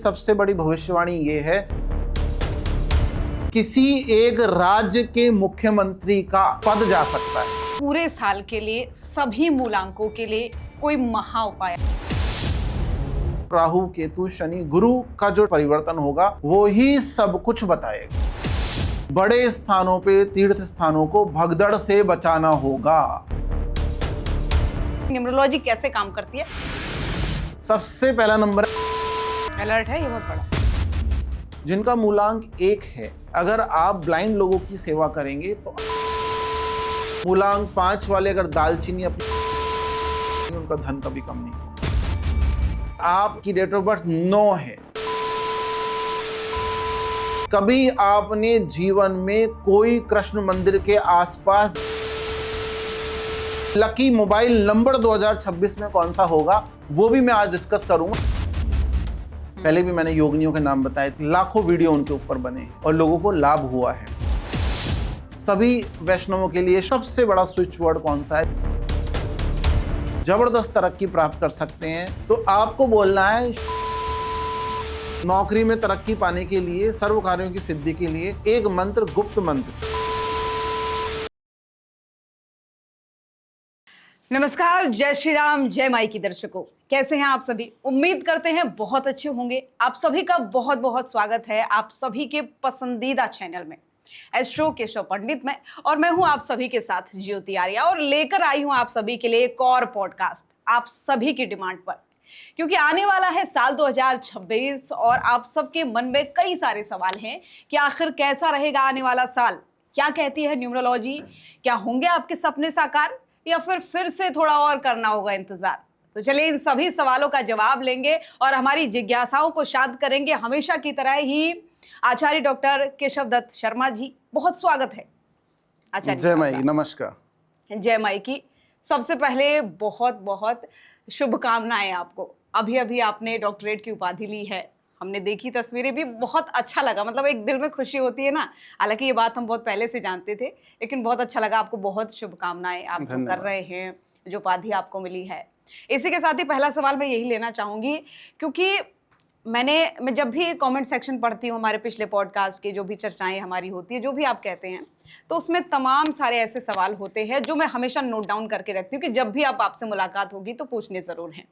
सबसे बड़ी भविष्यवाणी ये है, किसी एक राज्य के मुख्यमंत्री का पद जा सकता है। पूरे साल के लिए सभी मूलांकों के लिए कोई महा उपाय। राहु केतु शनि गुरु का जो परिवर्तन होगा वो ही सब कुछ बताएगा। बड़े स्थानों पे तीर्थ स्थानों को भगदड़ से बचाना होगा। न्यूमरोलॉजी कैसे काम करती है? सबसे पहला नंबर अलर्ट है, ये बहुत बड़ा। जिनका मूलांक 1 है, अगर आप ब्लाइंड लोगों की सेवा करेंगे तो मूलांक 5 वाले अगर दालचीनी अपनी, उनका धन कभी कम नहीं होगा। आपकी डेट ऑफ बर्थ 9 है, कभी आपने जीवन में कोई कृष्ण मंदिर के आसपास, लकी मोबाइल नंबर 2026 में कौन सा होगा वो भी मैं आज डिस्कस करूंगा। पहले भी मैंने योगिनियों के नाम बताए, लाखों वीडियो उनके ऊपर बने और लोगों को लाभ हुआ है। सभी वैष्णवों के लिए सबसे बड़ा स्विच वर्ड कौन सा है? जबरदस्त तरक्की प्राप्त कर सकते हैं। तो आपको बोलना है, नौकरी में तरक्की पाने के लिए, सर्व कार्यों की सिद्धि के लिए एक मंत्र, गुप्त मंत्र। नमस्कार, जय श्री राम, जय माई की दर्शकों। कैसे हैं आप सभी? उम्मीद करते हैं बहुत अच्छे होंगे। आप सभी का बहुत बहुत स्वागत है आप सभी के पसंदीदा चैनल में, एस्ट्रो केशव पंडित में। और मैं हूं आप सभी के साथ ज्योति आर्या, और लेकर आई हूं आप सभी के लिए एक और पॉडकास्ट आप सभी की डिमांड पर। क्योंकि आने वाला है साल 2026 और आप सबके मन में कई सारे सवाल हैं कि आखिर कैसा रहेगा आने वाला साल, क्या कहती है न्यूमरोलॉजी, क्या होंगे आपके सपने साकार या फिर से थोड़ा और करना होगा इंतजार। तो चलिए इन सभी सवालों का जवाब लेंगे और हमारी जिज्ञासाओं को शांत करेंगे हमेशा की तरह ही आचार्य डॉक्टर केशव दत्त शर्मा जी। बहुत स्वागत है आचार्य। जय माई, नमस्कार। जय माई की। सबसे पहले बहुत बहुत शुभकामनाएं आपको। अभी अभी आपने डॉक्टरेट की उपाधि ली है, हमने देखी तस्वीरें भी, बहुत अच्छा लगा। मतलब एक दिल में खुशी होती है ना। हालांकि ये बात हम बहुत पहले से जानते थे, लेकिन बहुत अच्छा लगा। आपको बहुत शुभकामनाएं, आप जो कर रहे हैं, जो उपाधि आपको मिली है। इसी के साथ ही पहला सवाल मैं यही लेना चाहूंगी, क्योंकि मैं जब भी कमेंट सेक्शन पढ़ती हूँ, हमारे पिछले पॉडकास्ट के जो भी चर्चाएं हमारी होती है, जो भी आप कहते हैं, तो उसमें तमाम सारे ऐसे सवाल होते हैं जो मैं हमेशा नोट डाउन करके रखती हूँ कि जब भी आपसे मुलाकात होगी तो पूछने जरूर हैं।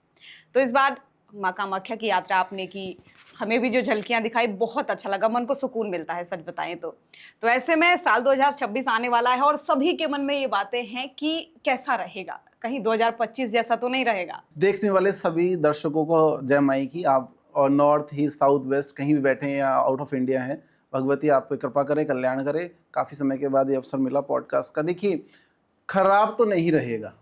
तो इस बार माँ कामाख्या की यात्रा आपने की, हमें भी जो झलकियां दिखाई, बहुत अच्छा लगा, मन को सुकून मिलता है सच बताएं तो। ऐसे में साल 2026 आने वाला है और सभी के मन में ये बातें हैं कि कैसा रहेगा, कहीं 2025 जैसा तो नहीं रहेगा। देखने वाले सभी दर्शकों को जय माई की। आप और नॉर्थ ईस्ट साउथ वेस्ट कहीं भी बैठे हैं या आउट ऑफ इंडिया हैं, भगवती आप पे कृपा करे, कल्याण करे। काफ़ी समय के बाद ये अवसर मिला पॉडकास्ट का। देखिए, खराब तो नहीं रहेगा।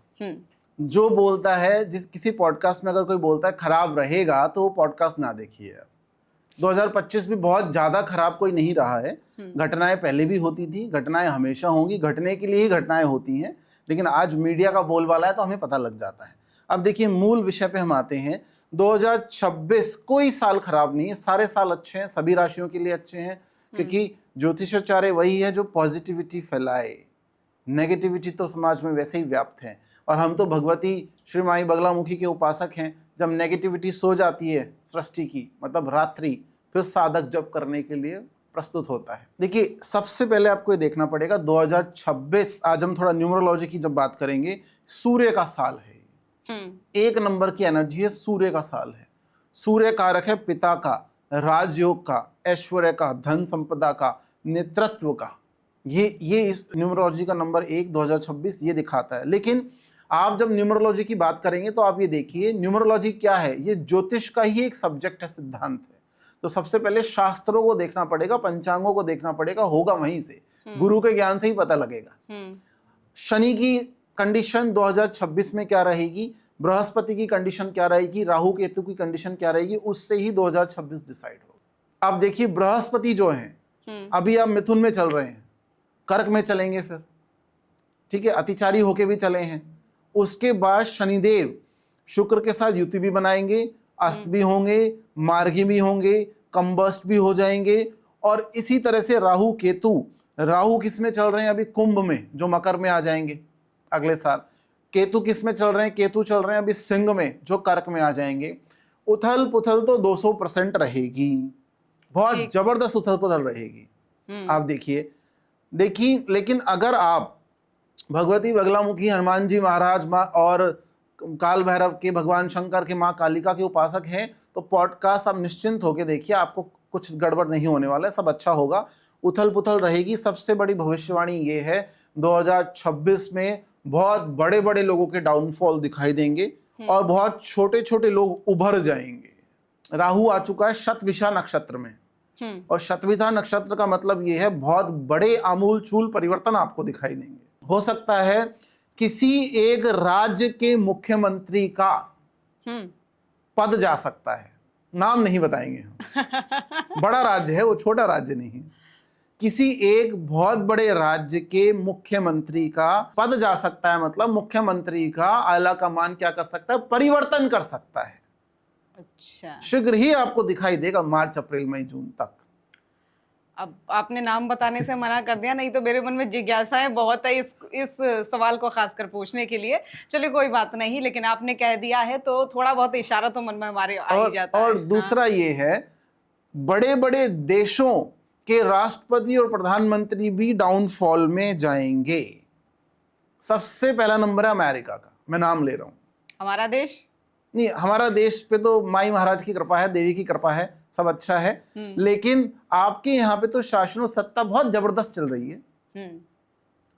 जो बोलता है, किसी पॉडकास्ट में अगर कोई बोलता है खराब रहेगा, तो वो पॉडकास्ट ना देखिए। 2025 भी बहुत ज़्यादा खराब कोई नहीं रहा है। घटनाएं पहले भी होती थी, घटनाएं हमेशा होंगी, घटने के लिए ही घटनाएं होती हैं। लेकिन आज मीडिया का बोलबाला है तो हमें पता लग जाता है। अब देखिए, मूल विषय पे हम आते हैं। 2026 कोई साल खराब नहीं है, सारे साल अच्छे हैं, सभी राशियों के लिए अच्छे हैं। क्योंकि ज्योतिषाचार्य वही है जो पॉजिटिविटी फैलाए। नेगेटिविटी तो समाज में वैसे ही व्याप्त है, और हम तो भगवती श्री माई बगलामुखी के उपासक हैं। जब नेगेटिविटी सो जाती है सृष्टि की, मतलब रात्रि, फिर साधक जप करने के लिए प्रस्तुत होता है। देखिए, सबसे पहले आपको ये देखना पड़ेगा 2026, आज हम थोड़ा न्यूमरोलॉजी की जब बात करेंगे, सूर्य का साल है। 1 नंबर की एनर्जी है, सूर्य का साल है। सूर्य कारक है पिता का, राजयोग का, ऐश्वर्य का, धन संपदा का, नेतृत्व का। ये इस न्यूमरोलॉजी का नंबर 1 2026 ये दिखाता है। लेकिन आप जब न्यूमरोलॉजी की बात करेंगे तो आप ये देखिए, न्यूमरोलॉजी क्या है? ये ज्योतिष का ही एक सब्जेक्ट है, सिद्धांत है। तो सबसे पहले शास्त्रों को देखना पड़ेगा, पंचांगों को देखना पड़ेगा, होगा वहीं से, गुरु के ज्ञान से ही पता लगेगा। शनि की कंडीशन 2026 में क्या रहेगी, बृहस्पति की कंडीशन क्या रहेगी, राहु केतु की कंडीशन क्या रहेगी, उससे ही 2026 डिसाइड होगा। अब देखिए, बृहस्पति जो है, अभी आप मिथुन में चल रहे हैं, कर्क में चलेंगे फिर, ठीक है, अतिचारी होके भी चले हैं। उसके बाद शनिदेव शुक्र के साथ युति भी बनाएंगे, अस्त भी होंगे, मार्गी भी होंगे, कंबस्ट भी हो जाएंगे। और इसी तरह से राहु केतु, राहु किस में चल रहे हैं अभी? कुंभ में, जो मकर में आ जाएंगे अगले साल। केतु किस में चल रहे हैं? केतु चल रहे हैं अभी सिंह में, जो कर्क में आ जाएंगे। उथल पुथल तो 200% रहेगी, बहुत जबरदस्त उथल पुथल रहेगी। आप देखिए, लेकिन अगर आप भगवती बगलामुखी, हनुमान जी महाराज माँ और काल भैरव के, भगवान शंकर के, माँ कालिका के उपासक हैं, तो पॉडकास्ट आप निश्चिंत होकर देखिए, आपको कुछ गड़बड़ नहीं होने वाला है, सब अच्छा होगा। उथल पुथल रहेगी। सबसे बड़ी भविष्यवाणी ये है 2026 में बहुत बड़े बड़े लोगों के डाउनफॉल दिखाई देंगे और बहुत छोटे छोटे लोग उभर जाएंगे। राहु आ चुका है शतभिषा नक्षत्र में, और शतभिषा नक्षत्र का मतलब ये है बहुत बड़े आमूलचूल परिवर्तन आपको दिखाई देंगे। हो सकता है किसी एक राज्य के मुख्यमंत्री का पद जा सकता है, नाम नहीं बताएंगे हम। बड़ा राज्य है वो, छोटा राज्य नहीं है। किसी एक बहुत बड़े राज्य के मुख्यमंत्री का पद जा सकता है, मतलब मुख्यमंत्री का आला कमान क्या कर सकता है, परिवर्तन कर सकता है। अच्छा, शीघ्र ही आपको दिखाई देगा, मार्च अप्रैल मई जून तक। अब आपने नाम बताने से मना कर दिया, नहीं तो मेरे मन में जिज्ञासाएं बहुत है इस सवाल को खासकर पूछने के लिए। चलिए कोई बात नहीं, लेकिन आपने कह दिया है तो थोड़ा बहुत इशारा तो मन में हमारे आ ही जाता है। और दूसरा ये है, बड़े बड़े देशों के राष्ट्रपति और प्रधानमंत्री भी डाउनफॉल में जाएंगे। सबसे पहला नंबर है अमेरिका का, मैं नाम ले रहा हूं। हमारा देश नहीं, हमारा देश पे तो माई महाराज की कृपा है, देवी की कृपा है, सब अच्छा है। लेकिन आपके यहाँ पे तो शासन और सत्ता बहुत जबरदस्त चल रही है।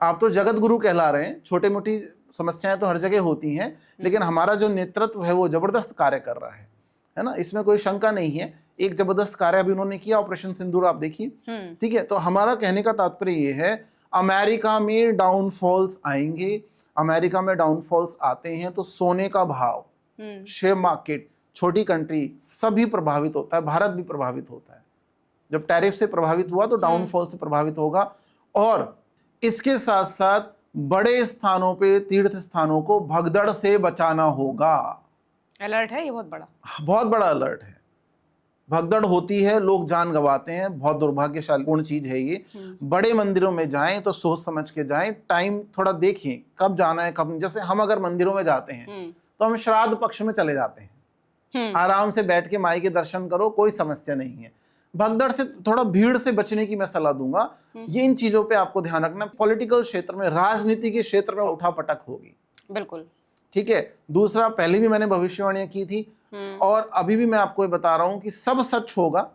आप तो जगत गुरु कहला रहे हैं। छोटे मोटी समस्याएं तो हर जगह होती हैं, लेकिन हमारा जो नेतृत्व है वो जबरदस्त कार्य कर रहा है ना, इसमें कोई शंका नहीं है। एक जबरदस्त कार्य अभी उन्होंने किया, ऑपरेशन सिंदूर, आप देखिए। ठीक है, तो हमारा कहने का तात्पर्य ये है, अमेरिका में डाउनफॉल्स आएंगे। अमेरिका में डाउनफॉल्स आते हैं तो सोने का भाव, शेयर मार्केट, छोटी कंट्री, सभी प्रभावित होता है। भारत भी प्रभावित होता है। जब टैरिफ से प्रभावित हुआ तो डाउनफॉल से प्रभावित होगा। और इसके साथ साथ बड़े स्थानों पे, तीर्थ स्थानों को भगदड़ से बचाना होगा। अलर्ट है ये, बहुत बड़ा अलर्ट है। भगदड़ होती है, लोग जान गंवाते हैं, बहुत दुर्भाग्यशालीपूर्ण चीज है ये। बड़े मंदिरों में जाएं तो सोच समझ के जाएं, टाइम थोड़ा देखें कब जाना है कब। जैसे हम अगर मंदिरों में जाते हैं तो हम श्राद्ध पक्ष में चले जाते हैं, आराम से बैठ के माई के दर्शन करो, कोई समस्या नहीं है। भगदड़ से, थोड़ा भीड़ से बचने की मैं सलाह दूंगा। ये इन चीजों पे आपको ध्यान रखना। पॉलिटिकल क्षेत्र में, राजनीति के क्षेत्र में उठापटक होगी, बिल्कुल। ठीक है। दूसरा, पहले भी मैंने भविष्यवाणियां की थी और अभी भी मैं आपको ये बता रहा हूं कि सब सच होगा,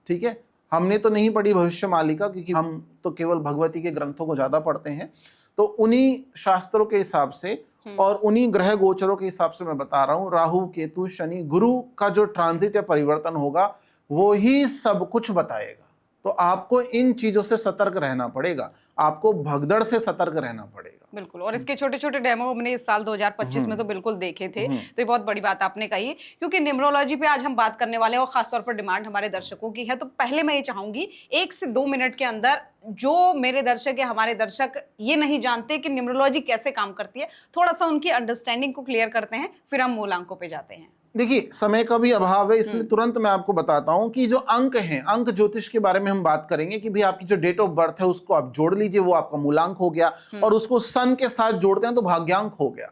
ठीक है। हमने तो नहीं पढ़ी भविष्य मालिका, क्योंकि हम तो केवल भगवती के ग्रंथों को ज्यादा पढ़ते हैं। तो उन्हीं शास्त्रों के हिसाब से और उन्हीं ग्रह गोचरों के हिसाब से मैं बता रहा हूं। राहु, केतु, शनि, गुरु का जो ट्रांजिट या परिवर्तन होगा वो ही सब कुछ बताएगा। तो आपको इन चीजों से सतर्क रहना पड़ेगा, आपको भगदड़ से सतर्क रहना पड़ेगा। बिल्कुल। और इसके छोटे छोटे डेमो हमने इस साल 2025 में तो बिल्कुल देखे थे। तो ये बहुत बड़ी बात आपने कही, क्योंकि न्यूमरोलॉजी पे आज हम बात करने वाले हैं और खासतौर पर डिमांड हमारे दर्शकों की है। तो पहले मैं ये चाहूंगी 1 से 2 मिनट के अंदर, जो मेरे दर्शक है, हमारे दर्शक ये नहीं जानते कि न्यूमरोलॉजी कैसे काम करती है, थोड़ा सा उनकी अंडरस्टैंडिंग को क्लियर करते हैं, फिर हम मूलांकों पे जाते हैं। देखिए, समय का भी अभाव है, इसलिए तुरंत मैं आपको बताता हूं कि जो अंक हैं, अंक ज्योतिष के बारे में हम बात करेंगे कि भाई आपकी जो डेट ऑफ बर्थ है उसको आप जोड़ लीजिए, वो आपका मूलांक हो गया। और उसको सन के साथ जोड़ते हैं तो भाग्यांक हो गया।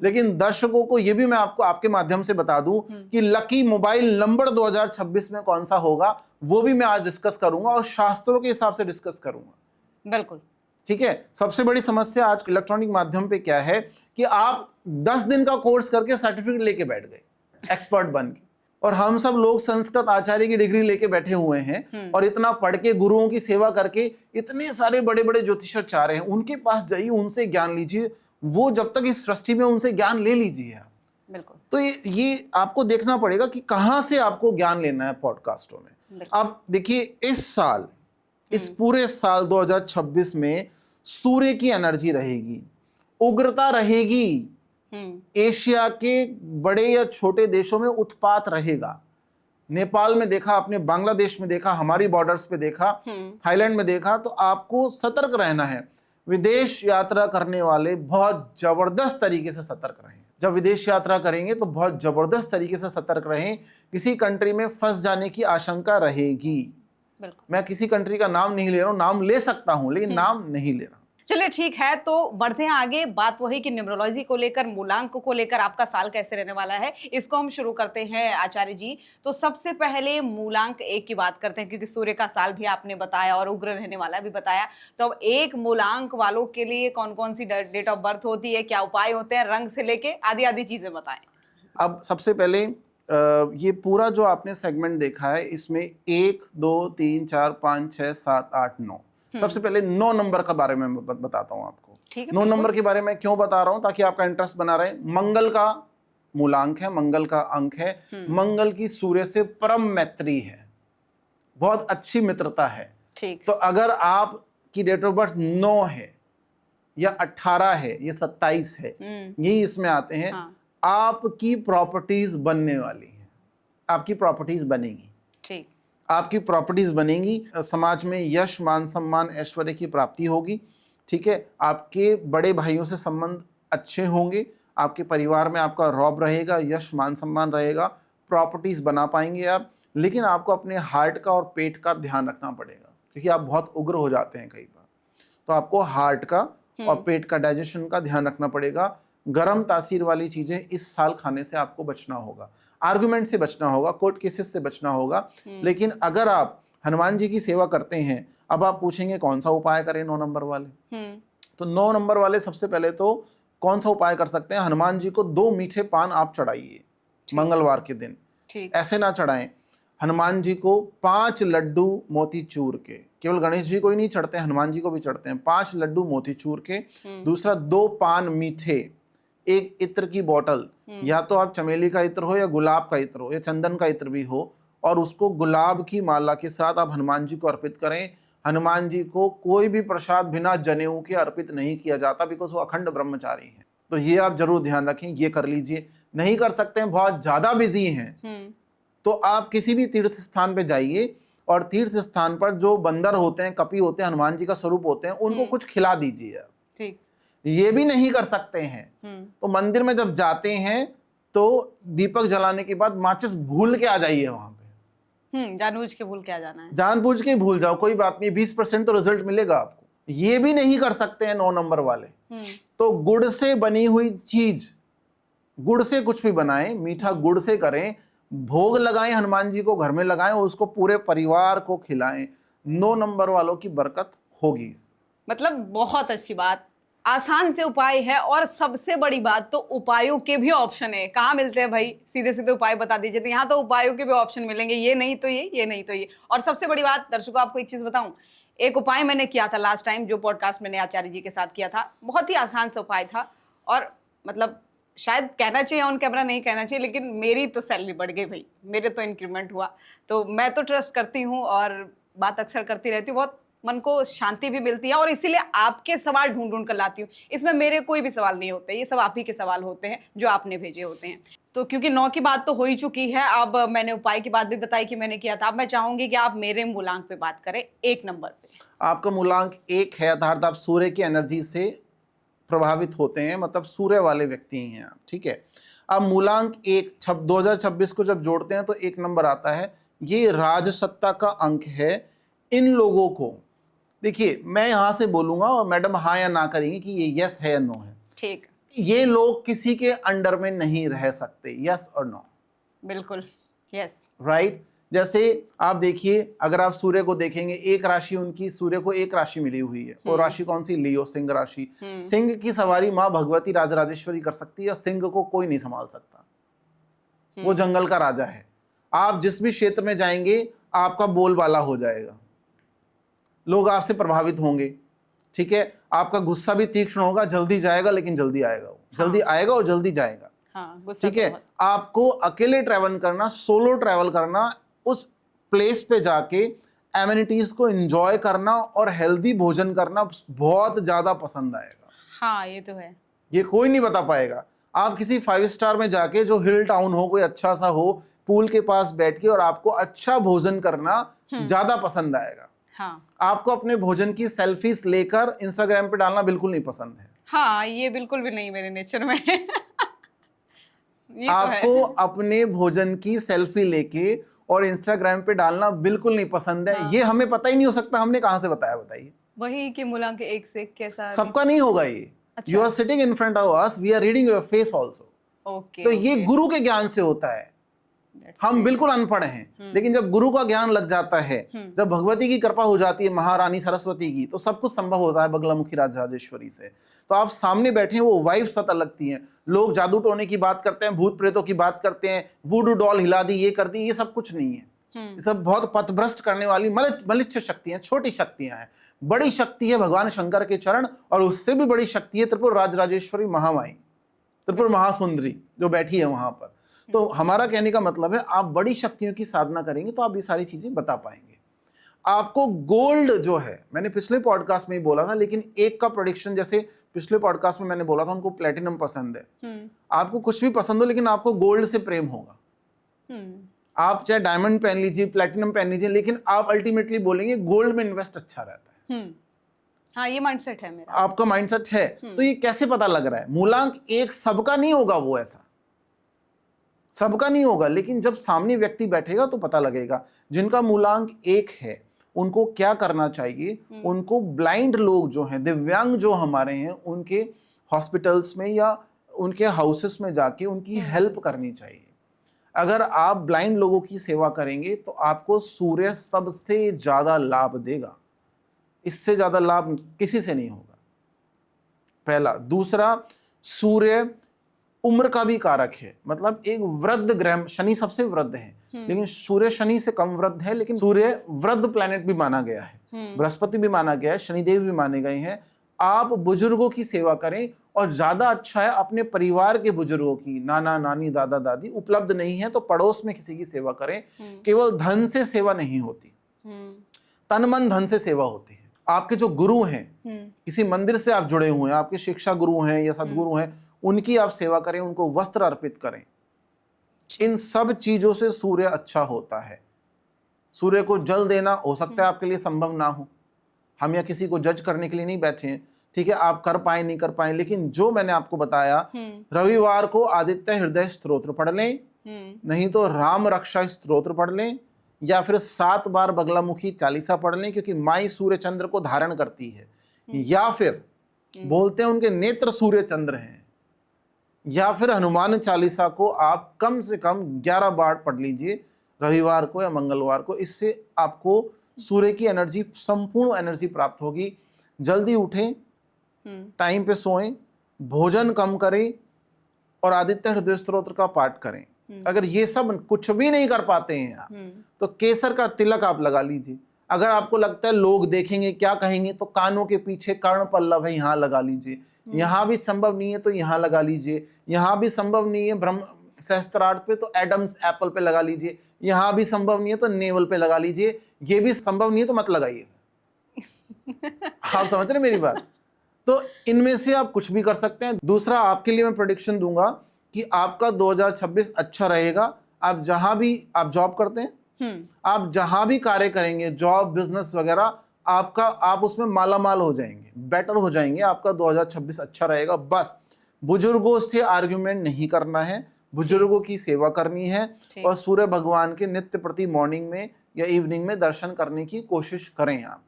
लेकिन दर्शकों को ये भी मैं आपको आपके माध्यम से बता दूं कि लकी मोबाइल नंबर 2026 में कौन सा होगा, वो भी मैं आज डिस्कस करूंगा और शास्त्रों के हिसाब से डिस्कस करूंगा। बिल्कुल, ठीक है। सबसे बड़ी समस्या आज इलेक्ट्रॉनिक माध्यम पे क्या है कि आप 10 दिन का कोर्स करके सर्टिफिकेट लेके बैठ गए, एक्सपर्ट बन के, और हम सब लोग संस्कृत आचार्य की डिग्री लेके बैठे हुए हैं और इतना पढ़ के, गुरुओं की सेवा करके, इतने सारे बड़े बड़े ज्योतिषाचार्य हैं, उनके पास जाइए, उनसे ज्ञान लीजिए। वो जब तक इस सृष्टि में, उनसे ज्ञान ले लीजिए आप। बिल्कुल। तो ये आपको देखना पड़ेगा कि कहां से आपको ज्ञान लेना है पॉडकास्टों में। अब देखिए, इस साल, इस पूरे साल 2026 में सूर्य की एनर्जी रहेगी, उग्रता रहेगी। एशिया के बड़े या छोटे देशों में उत्पात रहेगा। नेपाल में देखा आपने, बांग्लादेश में देखा, हमारी बॉर्डर्स पे देखा, थाईलैंड में देखा। तो आपको सतर्क रहना है। विदेश यात्रा करने वाले बहुत जबरदस्त तरीके से सतर्क रहें। जब विदेश यात्रा करेंगे तो बहुत जबरदस्त तरीके से सतर्क रहें। किसी कंट्री में फंस जाने की आशंका रहेगी। मैं किसी कंट्री का नाम नहीं ले रहा हूं, नाम ले सकता हूं लेकिन नाम नहीं ले रहा। चलिए ठीक है, तो बढ़ते हैं आगे। बात वही कि न्यूमरोलॉजी को लेकर, मूलांक को लेकर आपका साल कैसे रहने वाला है, इसको हम शुरू करते हैं आचार्य जी। तो सबसे पहले मूलांक 1 की बात करते हैं, क्योंकि सूर्य का साल भी आपने बताया और उग्र रहने वाला भी बताया। तो अब 1 मूलांक वालों के लिए कौन-कौन सी ड डेट ऑफ बर्थ होती है, क्या उपाय होते हैं, रंग से लेके आदि-आदि चीज़ें बताएँ? अब सबसे पहले ये पूरा जो आपने सेगमेंट देखा है, इसमें 1, 2, 3, 4, 5, 6, 7, 8, 9। सबसे पहले 9 नंबर के बारे में मैं बताता हूँ आपको। ठीक है, 9 बिल्कुल। नंबर के बारे में क्यों बता रहा हूँ, ताकि आपका इंटरेस्ट बना रहे। मंगल का मूलांक है, मंगल का अंक है, मंगल की सूर्य से परम मैत्री है, बहुत अच्छी मित्रता है। ठीक। तो अगर आपकी डेट ऑफ बर्थ 9 है या 18 है या 27 है, यही इसमें आते हैं, हाँ। आपकी प्रॉपर्टीज बनने वाली हैं, आपकी प्रॉपर्टीज बनेंगी। ठीक। आपकी प्रॉपर्टीज बनेंगी, समाज में यश, मान सम्मान, ऐश्वर्य की प्राप्ति होगी। ठीक है, आपके बड़े भाइयों से संबंध अच्छे होंगे, आपके परिवार में आपका रौब रहेगा, यश मान सम्मान रहेगा, प्रॉपर्टीज बना पाएंगे आप। लेकिन आपको अपने हार्ट का और पेट का ध्यान रखना पड़ेगा, क्योंकि आप बहुत उग्र हो जाते हैं कई बार। तो आपको हार्ट का और पेट का, डाइजेशन का ध्यान रखना पड़ेगा। गरम तासीर वाली चीजें इस साल खाने से आपको बचना होगा, आर्गुमेंट से बचना होगा, कोर्ट केसेस से बचना होगा। लेकिन अगर आप हनुमान जी की सेवा करते हैं, अब आप पूछेंगे कौन सा उपाय करें 9 नंबर वाले। तो 9 नंबर वाले सबसे पहले तो कौन सा उपाय कर सकते हैं, हनुमान जी को 2 मीठे पान आप चढ़ाइए मंगलवार के दिन। ठीक। ऐसे ना चढ़ाएं, हनुमान जी को 5 लड्डू मोतीचूर के, केवल गणेश जी को ही नहीं चढ़ते, हनुमान जी को भी चढ़ते हैं, 5 लड्डू मोतीचूर के। दूसरा, 2 पान मीठे, 1 इत्र की बोतल, या तो आप चमेली का इत्र हो या गुलाब का इत्र हो या चंदन का इत्र भी हो, और उसको गुलाब की माला के साथ आप हनुमान जी को अर्पित करें। हनुमान जी को कोई भी प्रसाद बिना जनेऊ के अर्पित नहीं किया जाता, बिकॉज वो अखंड ब्रह्मचारी हैं। तो ये आप जरूर ध्यान रखें, ये कर लीजिए। नहीं कर सकते हैं, बहुत ज्यादा बिजी हैं, तो आप किसी भी तीर्थ स्थान पे जाइए, और तीर्थ स्थान पर जो बंदर होते हैं, कपि होते हैं, हनुमान जी का स्वरूप होते हैं, उनको कुछ खिला दीजिए। ठीक। ये भी नहीं कर सकते हैं, तो मंदिर में जब जाते हैं तो दीपक जलाने के बाद माचिस भूल के आ जाइए वहां पे। जानबूझ के भूल के आ जाना है। जानबूझ के भूल जाओ, कोई बात नहीं, 20% तो रिजल्ट मिलेगा आपको। ये भी नहीं कर सकते हैं 9 नंबर वाले। तो गुड़ से बनी हुई चीज, गुड़ से कुछ भी बनाएं, मीठा गुड़ से करें, भोग लगाएं, हनुमान जी को घर में लगाएं और उसको पूरे परिवार को खिलाएं। 9 नंबर वालों की बरकत होगी। मतलब बहुत अच्छी बात, आसान से उपाय है, और सबसे बड़ी बात तो उपायों के भी ऑप्शन है। कहाँ मिलते हैं भाई, सीधे सीधे उपाय बता दीजिए, तो यहाँ तो उपायों के भी ऑप्शन मिलेंगे, ये नहीं तो ये नहीं तो ये। और सबसे बड़ी बात दर्शकों, आपको एक चीज बताऊं, एक उपाय मैंने किया था लास्ट टाइम, जो पॉडकास्ट मैंने आचार्य जी के साथ किया था, बहुत ही आसान से उपाय था, और मतलब शायद कहना चाहिए ऑन कैमरा, नहीं कहना चाहिए, लेकिन मेरी तो सैलरी बढ़ गई भाई, मेरे तो इंक्रीमेंट हुआ। तो मैं तो ट्रस्ट करती हूँ और बात अक्सर करती रहती हूँ, बहुत मन को शांति भी मिलती है, और इसीलिए आपके सवाल ढूंढ ढूंढ कर लाती हूँ। इसमें मेरे कोई भी सवाल नहीं होते, ये सब आप ही के सवाल होते हैं जो आपने भेजे होते हैं। तो क्योंकि 9 की बात तो हो ही चुकी है, अब मैंने उपाय की बात भी बताई कि मैंने किया था, अब मैं चाहूंगी कि आप मेरे मूलांक पे बात करें, 1 नंबर पे। आपका मूलांक 1 है, अर्थात आप सूर्य की एनर्जी से प्रभावित होते हैं, मतलब सूर्य वाले व्यक्ति ही हैं आप। ठीक है, अब मूलांक 1 2026 को जब जोड़ते हैं तो 1 नंबर आता है। ये राजसत्ता का अंक है। इन लोगों को देखिए, मैं यहां से बोलूंगा और मैडम हाँ या ना करेंगे कि ये यस है या नो है। ठीक। ये लोग किसी के अंडर में नहीं रह सकते, यस और नो। बिल्कुल, यस। राइट। जैसे आप देखिए, अगर आप सूर्य को देखेंगे, एक राशि उनकी, सूर्य को एक राशि मिली हुई है, और राशि कौन सी, लियो, सिंह राशि। सिंह की सवारी माँ भगवती राजराजेश्वरी कर सकती है, सिंह को कोई नहीं संभाल सकता, वो जंगल का राजा है। आप जिस भी क्षेत्र में जाएंगे, आपका बोलबाला हो जाएगा, लोग आपसे प्रभावित होंगे। ठीक है, आपका गुस्सा भी तीक्ष्ण होगा, जल्दी जाएगा लेकिन जल्दी आएगा, वो जल्दी आएगा और जल्दी जाएगा। ठीक है, आपको अकेले ट्रैवल करना, सोलो ट्रैवल करना, उस प्लेस पे जाके एमिनिटीज को एंजॉय करना और हेल्दी भोजन करना बहुत ज्यादा पसंद आएगा। हाँ, ये तो है, ये कोई नहीं बता पाएगा। आप किसी 5 स्टार में जाके, जो हिल टाउन हो, कोई अच्छा सा हो, पूल के पास बैठ के और आपको अच्छा भोजन करना ज्यादा पसंद आएगा। हाँ। आपको अपने भोजन की सेल्फीज लेकर इंस्टाग्राम पे डालना बिल्कुल नहीं पसंद है। हाँ, ये बिल्कुल भी नहीं मेरे नेचर में। ये आपको तो है। अपने भोजन की सेल्फी लेके और इंस्टाग्राम पे डालना बिल्कुल नहीं पसंद है। हाँ। ये हमें पता ही नहीं हो सकता, हमने कहां से बताया, बताइए। वही कि मूलांक 1 से कैसा सबका नहीं होगा ये। अच्छा। You are sitting in front of us, we are reading your face also. Okay तो ये गुरु के ज्ञान से होता है। हम बिल्कुल अनपढ़ हैं, लेकिन जब गुरु का ज्ञान लग जाता है, जब भगवती की कृपा हो जाती है, महारानी सरस्वती की, तो सब कुछ संभव होता है बगलामुखी राजराजेश्वरी से। तो आप सामने बैठे हैं, वो वाइब्स पता लगती हैं। लोग जादू टोने की बात करते हैं, भूत प्रेतों की बात करते हैं, वुडू डॉल हिला दी, ये कर दी, ये सब कुछ नहीं है। ये सब बहुत पथभ्रष्ट करने वाली मलिच्छ शक्तियां, छोटी शक्तियां हैं। बड़ी शक्ति है भगवान शंकर के चरण, और उससे भी बड़ी शक्ति है त्रिपुर राजराजेश्वरी महामाई, त्रिपुर महासुंदरी जो बैठी है वहां पर। तो हमारा कहने का मतलब है, आप बड़ी शक्तियों की साधना करेंगे तो आप ये सारी चीजें बता पाएंगे। आपको गोल्ड जो है, मैंने पिछले पॉडकास्ट में ही बोला था, लेकिन एक का प्रेडिक्शन, जैसे पिछले पॉडकास्ट में मैंने बोला था उनको प्लेटिनम पसंद है। आपको कुछ भी पसंद हो, लेकिन आपको गोल्ड से प्रेम होगा। आप चाहे डायमंड पहन लीजिए, प्लेटिनम पहन लीजिए, लेकिन आप अल्टीमेटली बोलेंगे गोल्ड में इन्वेस्ट अच्छा रहता है। हाँ, ये माइंडसेट है मेरा। आपका माइंडसेट है। तो ये कैसे पता लग रहा है? मूलांक 1 सबका नहीं होगा, वो ऐसा सबका नहीं होगा, लेकिन जब सामने व्यक्ति बैठेगा तो पता लगेगा। जिनका मूलांक 1 है उनको क्या करना चाहिए? उनको ब्लाइंड लोग जो हैं, दिव्यांग जो हमारे हैं, उनके हॉस्पिटल्स में या उनके हाउसेस में जाके उनकी हेल्प करनी चाहिए। अगर आप ब्लाइंड लोगों की सेवा करेंगे तो आपको सूर्य सबसे ज्यादा लाभ देगा। इससे ज्यादा लाभ किसी से नहीं होगा, पहला। दूसरा, सूर्य उम्र का भी कारक है, मतलब एक वृद्ध ग्रह, शनि सबसे वृद्ध है, लेकिन सूर्य शनि से कम वृद्ध है, लेकिन सूर्य वृद्ध प्लैनेट भी माना गया है, बृहस्पति भी माना गया है, शनिदेव भी माने गए हैं। आप बुजुर्गों की सेवा करें, और ज्यादा अच्छा है अपने परिवार के बुजुर्गों की, नाना नानी दादा दादी उपलब्ध नहीं है तो पड़ोस में किसी की सेवा करें। केवल धन से सेवा नहीं होती, तन मन धन से सेवा होती है। आपके जो गुरु हैं, किसी मंदिर से आप जुड़े हुए हैं, आपके शिक्षा गुरु हैं या सदगुरु हैं, उनकी आप सेवा करें, उनको वस्त्र अर्पित करें। इन सब चीजों से सूर्य अच्छा होता है। सूर्य को जल देना हो सकता है आपके लिए संभव ना हो, हम या किसी को जज करने के लिए नहीं बैठे हैं, ठीक है, आप कर पाए नहीं कर पाए, लेकिन जो मैंने आपको बताया, रविवार को आदित्य हृदय स्तोत्र पढ़ लें, नहीं तो राम रक्षा स्तोत्र पढ़ लें, या फिर 7 बार बगलामुखी चालीसा पढ़ लें, क्योंकि माई सूर्य चंद्र को धारण करती है। या फिर बोलते हैं उनके नेत्र सूर्य चंद्र हैं। या फिर हनुमान चालीसा को आप कम से कम 11 बार पढ़ लीजिए रविवार को या मंगलवार को। इससे आपको सूर्य की एनर्जी, संपूर्ण एनर्जी प्राप्त होगी। जल्दी उठें, टाइम पे सोएं, भोजन कम करें और आदित्य हृदय स्तोत्र का पाठ करें। अगर ये सब कुछ भी नहीं कर पाते हैं आप, तो केसर का तिलक आप लगा लीजिए। अगर आपको लगता है लोग देखेंगे क्या कहेंगे, तो कानों के पीछे कर्ण पल्लव है, यहाँ लगा लीजिए। यहाँ भी संभव नहीं है तो यहाँ लगा लीजिए। यहाँ भी संभव नहीं है ब्रह्म सहस्त्रार्थ पे, तो एडम्स एप्पल पे लगा लीजिए। यहाँ भी संभव नहीं है तो नेवल पे लगा लीजिए। ये भी संभव नहीं है तो मत लगाइए। आप समझ रहे मेरी बात? तो इनमें से आप कुछ भी कर सकते हैं। दूसरा, आपके लिए मैं प्रेडिक्शन दूंगा कि आपका 2026 अच्छा रहेगा। आप जहां भी आप जॉब करते हैं, आप जहां भी कार्य करेंगे, जॉब बिजनेस वगैरह, आप उसमें मालामाल हो जाएंगे, बेटर हो जाएंगे। आपका 2026 अच्छा रहेगा। बस बुजुर्गों से आर्ग्यूमेंट नहीं करना है, बुजुर्गों की सेवा करनी है, और सूर्य भगवान के नित्य प्रति मॉर्निंग में या इवनिंग में दर्शन करने की कोशिश करें। आप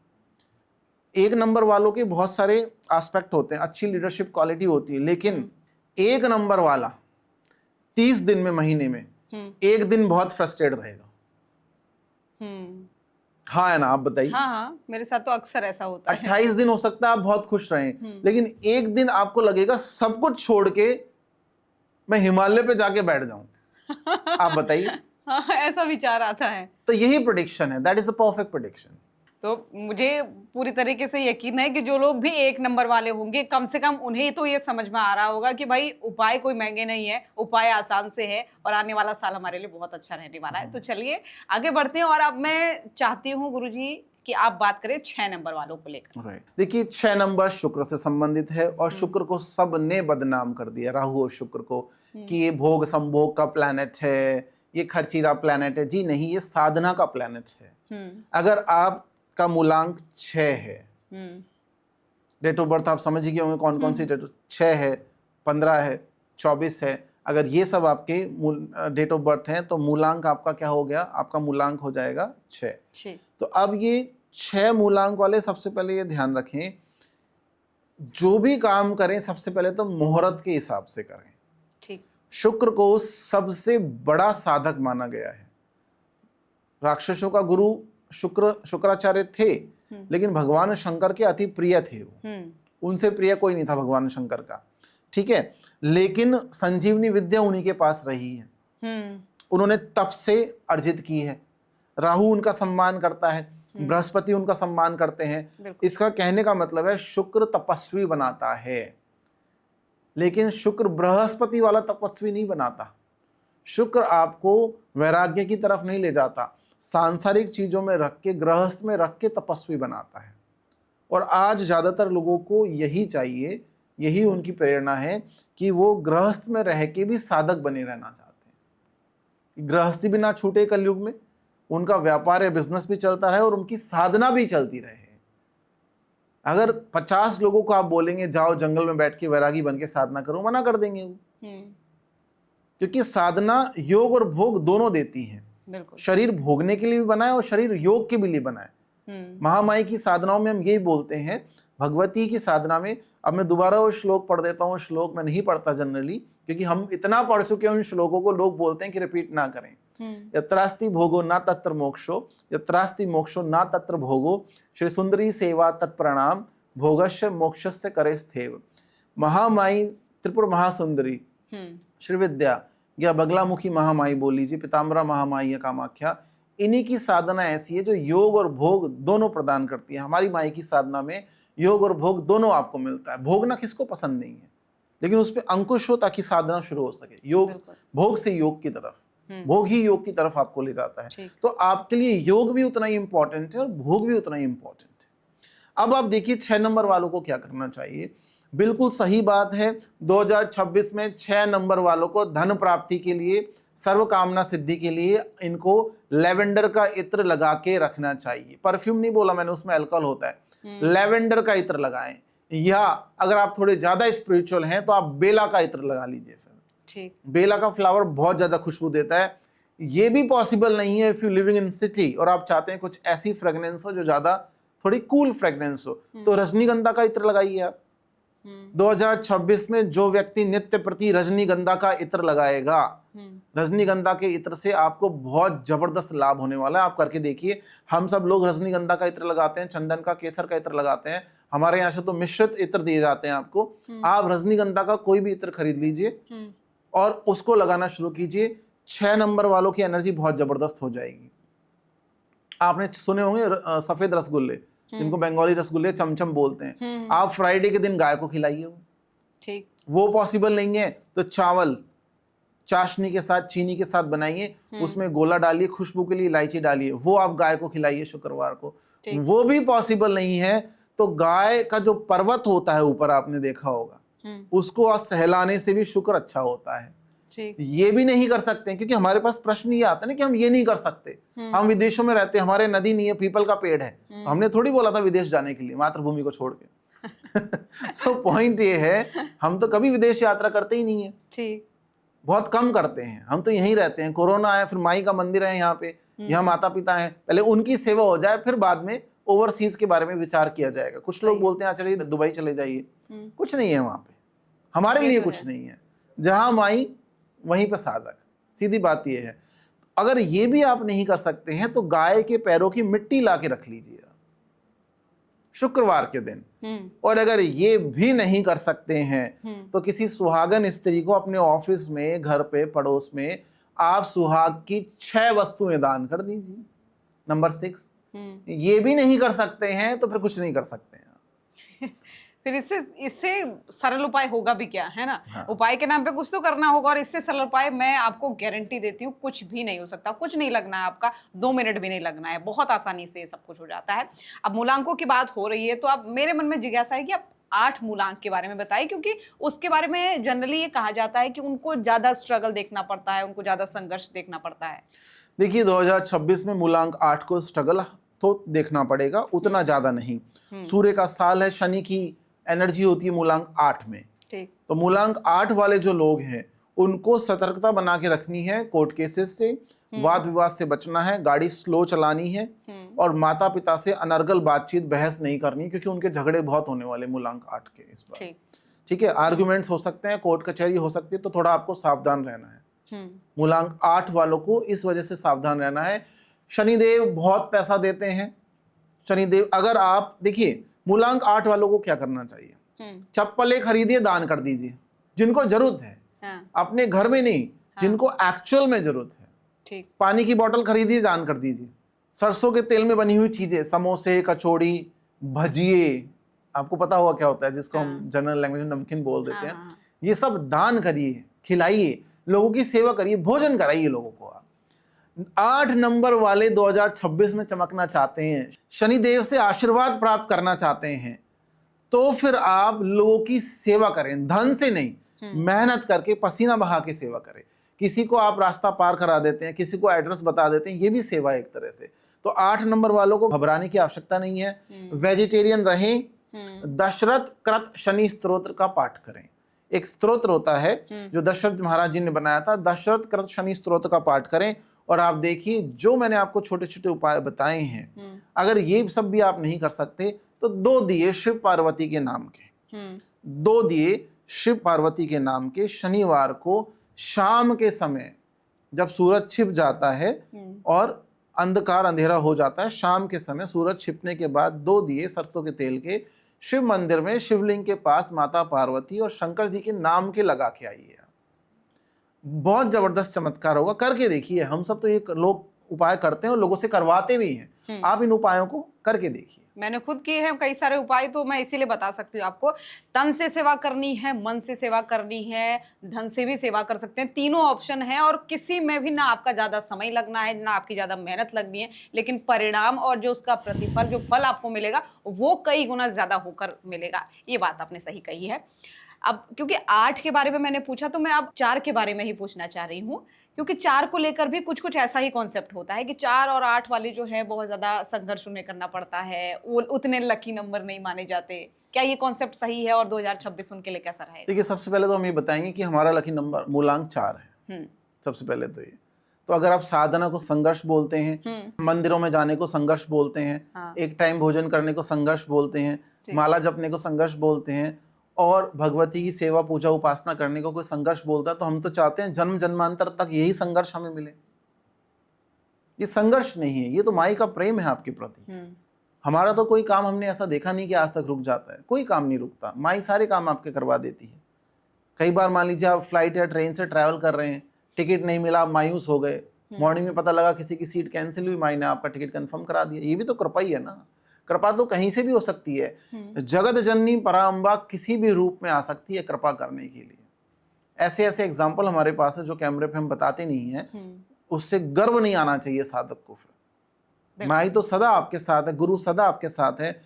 1 नंबर वालों के बहुत सारे एस्पेक्ट होते हैं, अच्छी लीडरशिप क्वालिटी होती है, लेकिन 1 नंबर वाला 30 दिन में, महीने में 1 दिन बहुत फ्रस्ट्रेट रहेगा। हाँ है ना? आप बताइए। हाँ, मेरे साथ तो अक्सर ऐसा होता है। 28 दिन हो सकता है आप बहुत खुश रहें, लेकिन 1 दिन आपको लगेगा सब कुछ छोड़ के मैं हिमालय पे जाके बैठ जाऊं। आप बताइए। हाँ, ऐसा विचार आता है। तो यही प्रेडिक्शन है, that is the perfect prediction. तो मुझे पूरी तरीके से यकीन है कि जो लोग भी 1 नंबर वाले होंगे, कम से कम उन्हें तो ये समझ में आ रहा होगा कि भाई उपाय कोई महंगे नहीं है, उपाय आसान से है, और आने वाला साल हमारे लिए बहुत अच्छा रहने वाला है। तो चलिए आगे बढ़ते हैं, और अब मैं चाहती हूँ गुरुजी कि आप बात करें 6 नंबर वालों को लेकर। राइट, देखिए 6 नंबर शुक्र से संबंधित है, और शुक्र को सबने बदनाम कर दिया, राहु और शुक्र को, कि ये भोग संभोग का प्लैनेट है, ये खर्चीला प्लैनेट है। जी नहीं, ये साधना का प्लैनेट है। अगर आप का मूलांक 6 है, डेट ऑफ बर्थ आप समझ ही गए होंगे कौन कौन सी डेट, 6 है, 15 है, 24 है, अगर ये सब आपके डेट ऑफ बर्थ हैं, तो मूलांक आपका क्या हो गया? आपका मूलांक हो जाएगा 6। तो अब ये 6 मूलांक वाले सबसे पहले ये ध्यान रखें, जो भी काम करें सबसे पहले तो मुहूर्त के हिसाब से करें। ठीक। शुक्र को सबसे बड़ा साधक माना गया है। राक्षसों का गुरु शुक्राचार्य थे, लेकिन भगवान शंकर के अति प्रिय थे वो। उनसे प्रिय कोई नहीं था भगवान शंकर का, ठीक है। लेकिन संजीवनी विद्या उन्हीं के पास रही है। उन्होंने तप से अर्जित की है। राहु उनका सम्मान करता है, बृहस्पति उनका सम्मान करते हैं। इसका कहने का मतलब है शुक्र तपस्वी बनाता है, लेकिन शुक्र बृहस्पति वाला तपस्वी नहीं बनाता। शुक्र आपको वैराग्य की तरफ नहीं ले जाता, सांसारिक चीजों में रख के, गृहस्थ में रख के तपस्वी बनाता है। और आज ज्यादातर लोगों को यही चाहिए, यही उनकी प्रेरणा है कि वो गृहस्थ में रह के भी साधक बने रहना चाहते हैं। गृहस्थी भी ना छूटे कलयुग में, उनका व्यापार या बिजनेस भी चलता रहे और उनकी साधना भी चलती रहे। अगर 50 लोगों को आप बोलेंगे जाओ जंगल में बैठ के वैरागी बन के साधना करो, मना कर देंगे वो। क्योंकि साधना योग और भोग दोनों देती है। शरीर भोगने के लिए भी बना है और शरीर योग के भी लिए बना है। महामाई की साधनाओं में हम यही बोलते हैं, भगवती की साधना में। अब मैं दोबारा वो श्लोक पढ़ देता हूँ। श्लोक मैं नहीं पढ़ता जनरली, क्योंकि हम इतना पढ़ चुके हैं उन श्लोकों को, लोग बोलते हैं कि रिपीट ना करें। यत्रास्ति भोगो ना तत्र मोक्षो, यत्रास्ति मोक्षो ना तत्र भोगो, श्री सुंदरी सेवा तत्प्रणाम, भोगस्य मोक्षस्य करे स्थेव। महामाई त्रिपुर महासुंदरी श्री विद्या या बगलामुखी महामाई बोल लीजिए, पिताम्बरा महामाई या कामाख्या, इन्हीं की साधना ऐसी है जो योग और भोग दोनों प्रदान करती है। हमारी माई की साधना में योग और भोग दोनों आपको मिलता है। भोगना किसको पसंद नहीं है, लेकिन उस पर अंकुश हो ताकि साधना शुरू हो सके। योग भोग से योग की तरफ, भोग ही योग की तरफ आपको ले जाता है। तो आपके लिए योग भी उतना ही इंपॉर्टेंट है और भोग भी उतना ही इंपॉर्टेंट है। अब आप देखिए 6 नंबर वालों को क्या करना चाहिए। बिल्कुल सही बात है, 2026 में 6 नंबर वालों को धन प्राप्ति के लिए, सर्व कामना सिद्धि के लिए इनको लेवेंडर का इत्र लगा के रखना चाहिए। परफ्यूम नहीं बोला मैंने, उसमें अल्कोहल होता है। लेवेंडर का इत्र लगाएं, या अगर आप थोड़े ज्यादा स्पिरिचुअल हैं तो आप बेला का इत्र लगा लीजिए। फिर ठीक, बेला का फ्लावर बहुत ज्यादा खुशबू देता है। ये भी पॉसिबल नहीं है if you living in city और आप चाहते हैं कुछ ऐसी फ्रेग्रेंस हो जो ज्यादा थोड़ी कूल फ्रेग्रेंस हो, तो रजनीगंधा का इत्र लगाइए आप। 2026 में जो व्यक्ति नित्य प्रति रजनीगंधा का इत्र लगाएगा, रजनीगंधा के इत्र से आपको बहुत जबरदस्त लाभ होने वाला है। आप करके देखिए। हम सब लोग रजनीगंधा का इत्र लगाते हैं, चंदन का, केसर का इत्र लगाते हैं। हमारे यहाँ से तो मिश्रित इत्र दिए जाते हैं आपको। आप रजनीगंधा का कोई भी इत्र खरीद लीजिए और उसको लगाना शुरू कीजिए। 6 नंबर वालों की एनर्जी बहुत जबरदस्त हो जाएगी। आपने सुने होंगे सफेद रसगुल्ले, जिनको बंगाली रसगुल्ले चमचम बोलते हैं। आप फ्राइडे के दिन गाय को खिलाइए। ठीक, वो पॉसिबल नहीं है तो चावल चाशनी के साथ, चीनी के साथ बनाइए, उसमें गोला डालिए, खुशबू के लिए इलायची डालिए, वो आप गाय को खिलाइए शुक्रवार को। वो भी पॉसिबल नहीं है तो गाय का जो पर्वत होता है ऊपर, आपने देखा होगा, उसको आज सहलाने से भी शुक्र अच्छा होता है। ये भी नहीं कर सकते क्योंकि हमारे पास प्रश्न ये आता है ना कि हम ये नहीं कर सकते। हम विदेशों में रहते हैं, हमारे नदी नहीं है, पीपल का पेड़ है, तो हमने थोड़ी बोला था विदेश जाने के लिए मातृभूमि को छोड़ के। सो पॉइंट ये है, हम तो कभी विदेश यात्रा करते ही नहीं है। ठीक, बहुत कम करते हैं। हम तो यहीं रहते हैं। कोरोना आया, फिर माई का मंदिर है यहाँ पे, यहाँ माता पिता हैं, पहले उनकी सेवा हो जाए, फिर बाद में ओवरसीज के बारे में विचार किया जाएगा। कुछ लोग बोलते हैं चलिए दुबई चले जाइए, कुछ नहीं है वहां पे, हमारे लिए कुछ नहीं है। जहां माई वहीं पे साधक, सीधी बात ये है। अगर ये भी आप नहीं कर सकते हैं तो गाय के पैरों की मिट्टी ला के रख लीजिए शुक्रवार के दिन। और अगर ये भी नहीं कर सकते हैं तो किसी सुहागन स्त्री को अपने ऑफिस में, घर पे, पड़ोस में आप सुहाग की 6 वस्तुएं दान कर दीजिए। नंबर 6। ये भी नहीं कर सकते हैं तो फिर कुछ नहीं कर सकते हैं। फिर इससे सरल उपाय होगा भी क्या, है ना? हाँ। उपाय के नाम पे कुछ तो करना होगा, और इससे सरल उपाय मैं आपको गारंटी देती हूँ कुछ भी नहीं हो सकता। कुछ नहीं लगना है आपका, 2 मिनट भी नहीं लगना है, बहुत आसानी से ये सब कुछ हो जाता है। अब मूलांकों की बात हो रही है तो अब मेरे मन में जिज्ञासा है कि आप 8 मूलांक के बारे में बताइए, क्योंकि उसके बारे में जनरली ये कहा जाता है कि उनको ज्यादा स्ट्रगल देखना पड़ता है, उनको ज्यादा संघर्ष देखना पड़ता है। देखिए 2026 में मूलांक 8 को स्ट्रगल तो देखना पड़ेगा, उतना ज्यादा नहीं। सूर्य का साल है, शनि की एनर्जी होती है मूलांक 8 में। तो मूलांक 8 वाले जो लोग हैं उनको सतर्कता बना के रखनी है, कोर्ट केसेस से, वाद विवाद से बचना है, गाड़ी स्लो चलानी है, और माता पिता से अनर्गल बातचीत बहस नहीं करनी, क्योंकि उनके झगड़े बहुत होने वाले मूलांक 8 के इस बार। ठीक है, आर्गुमेंट्स हो सकते हैं, कोर्ट कचहरी हो सकती है, तो थोड़ा आपको सावधान रहना है। मूलांक 8 वालों को इस वजह से सावधान रहना है। शनिदेव बहुत पैसा देते हैं। शनिदेव, अगर आप देखिए मूलांक 8 वालों को क्या करना चाहिए, चप्पलें खरीदिए, दान कर दीजिए जिनको जरूरत है। अपने घर में नहीं, जिनको एक्चुअल में जरूरत है। ठीक। पानी की बोतल खरीदिए, दान कर दीजिए। सरसों के तेल में बनी हुई चीजें, समोसे, कचौड़ी, भजिए, आपको पता होगा क्या होता है, जिसको हम जनरल लैंग्वेज में नमकीन बोल देते हैं, ये सब दान करिए, खिलाइए, लोगों की सेवा करिए, भोजन कराइए लोगों को। 8 नंबर वाले 2026 में चमकना चाहते हैं, शनिदेव से आशीर्वाद प्राप्त करना चाहते हैं, तो फिर आप लोगों की सेवा करें, धन से नहीं, मेहनत करके पसीना बहा के सेवा करें। किसी को आप रास्ता पार करा देते हैं, किसी को एड्रेस बता देते हैं, ये भी सेवा है एक तरह से। तो 8 नंबर वालों को घबराने की आवश्यकता नहीं है। वेजिटेरियन रहें, दशरथ कृत शनि स्तोत्र का पाठ करें। एक स्तोत्र होता है जो दशरथ महाराज जी ने बनाया था, दशरथ कृत शनि स्तोत्र का पाठ करें। और आप देखिए, जो मैंने आपको छोटे छोटे उपाय बताए हैं, अगर ये सब भी आप नहीं कर सकते तो 2 दिए शिव पार्वती के नाम के, 2 दिए शिव पार्वती के नाम के शनिवार को शाम के समय, जब सूरज छिप जाता है और अंधकार अंधेरा हो जाता है, शाम के समय सूरज छिपने के बाद 2 दिए सरसों के तेल के शिव मंदिर में शिवलिंग के पास माता पार्वती और शंकर जी के नाम के लगा के आइए। बहुत जबरदस्त चमत्कार होगा, करके देखिए। हम सब तो ये लोग उपाय करते हैं और लोगों से करवाते भी हैं। आप इन उपायों को करके देखिए। मैंने खुद किए हैं कई सारे उपाय, तो मैं इसीलिए बता सकती हूँ आपको। तन से सेवा करनी है, मन से सेवा करनी है, धन से भी सेवा कर सकते हैं, तीनों ऑप्शन है। और किसी में भी ना आपका ज्यादा समय लगना है, ना आपकी ज्यादा मेहनत लगनी है, लेकिन परिणाम और जो उसका प्रतिफल, जो फल आपको मिलेगा, वो कई गुना ज्यादा होकर मिलेगा। ये बात आपने सही कही है। अब क्योंकि 8 के बारे में मैंने पूछा, तो मैं अब 4 के बारे में ही पूछना चाह रही हूँ, क्योंकि 4 को लेकर भी कुछ कुछ ऐसा ही कॉन्सेप्ट होता है कि 4 और 8 वाले जो है बहुत ज्यादा संघर्ष उन्हें करना पड़ता है, वो उतने लकी नंबर नहीं माने जाते। क्या ये कॉन्सेप्ट सही है और 2026 उनके लिए कैसा रहेगा? देखिए, सबसे पहले तो हम ये बताएंगे कि हमारा लकी नंबर मूलांक 4 है। सबसे पहले तो ये, तो अगर आप साधना को संघर्ष बोलते हैं, मंदिरों में जाने को संघर्ष बोलते हैं, एक टाइम भोजन करने को संघर्ष बोलते हैं, माला जपने को संघर्ष बोलते हैं, और भगवती की सेवा पूजा उपासना करने को कोई संघर्ष बोलता है, तो हम तो चाहते हैं जन्म जन्मांतर तक यही संघर्ष हमें मिले। ये संघर्ष नहीं है, ये तो माई का प्रेम है आपके प्रति। हमारा तो कोई काम हमने ऐसा देखा नहीं कि आज तक रुक जाता है, कोई काम नहीं रुकता। माई सारे काम आपके करवा देती है। कई बार मान लीजिए आप फ्लाइट या ट्रेन से ट्रैवल कर रहे हैं, टिकट नहीं मिला, आप मायूस हो गए, मॉर्निंग में पता लगा किसी की सीट कैंसिल हुई, माई ने आपका टिकट कंफर्म करा दिया। ये भी तो कृपा ही है ना। कृपा तो कहीं से भी हो सकती है। जगत जननी पराम्बा किसी भी रूप में आ सकती है कृपा करने के लिए। ऐसे ऐसे एग्जाम्पल हमारे पास है जो कैमरे पे हम बताते नहीं है। उससे गर्व नहीं आना चाहिए साधक को। फिर माई तो सदा आपके साथ है, गुरु सदा आपके साथ है।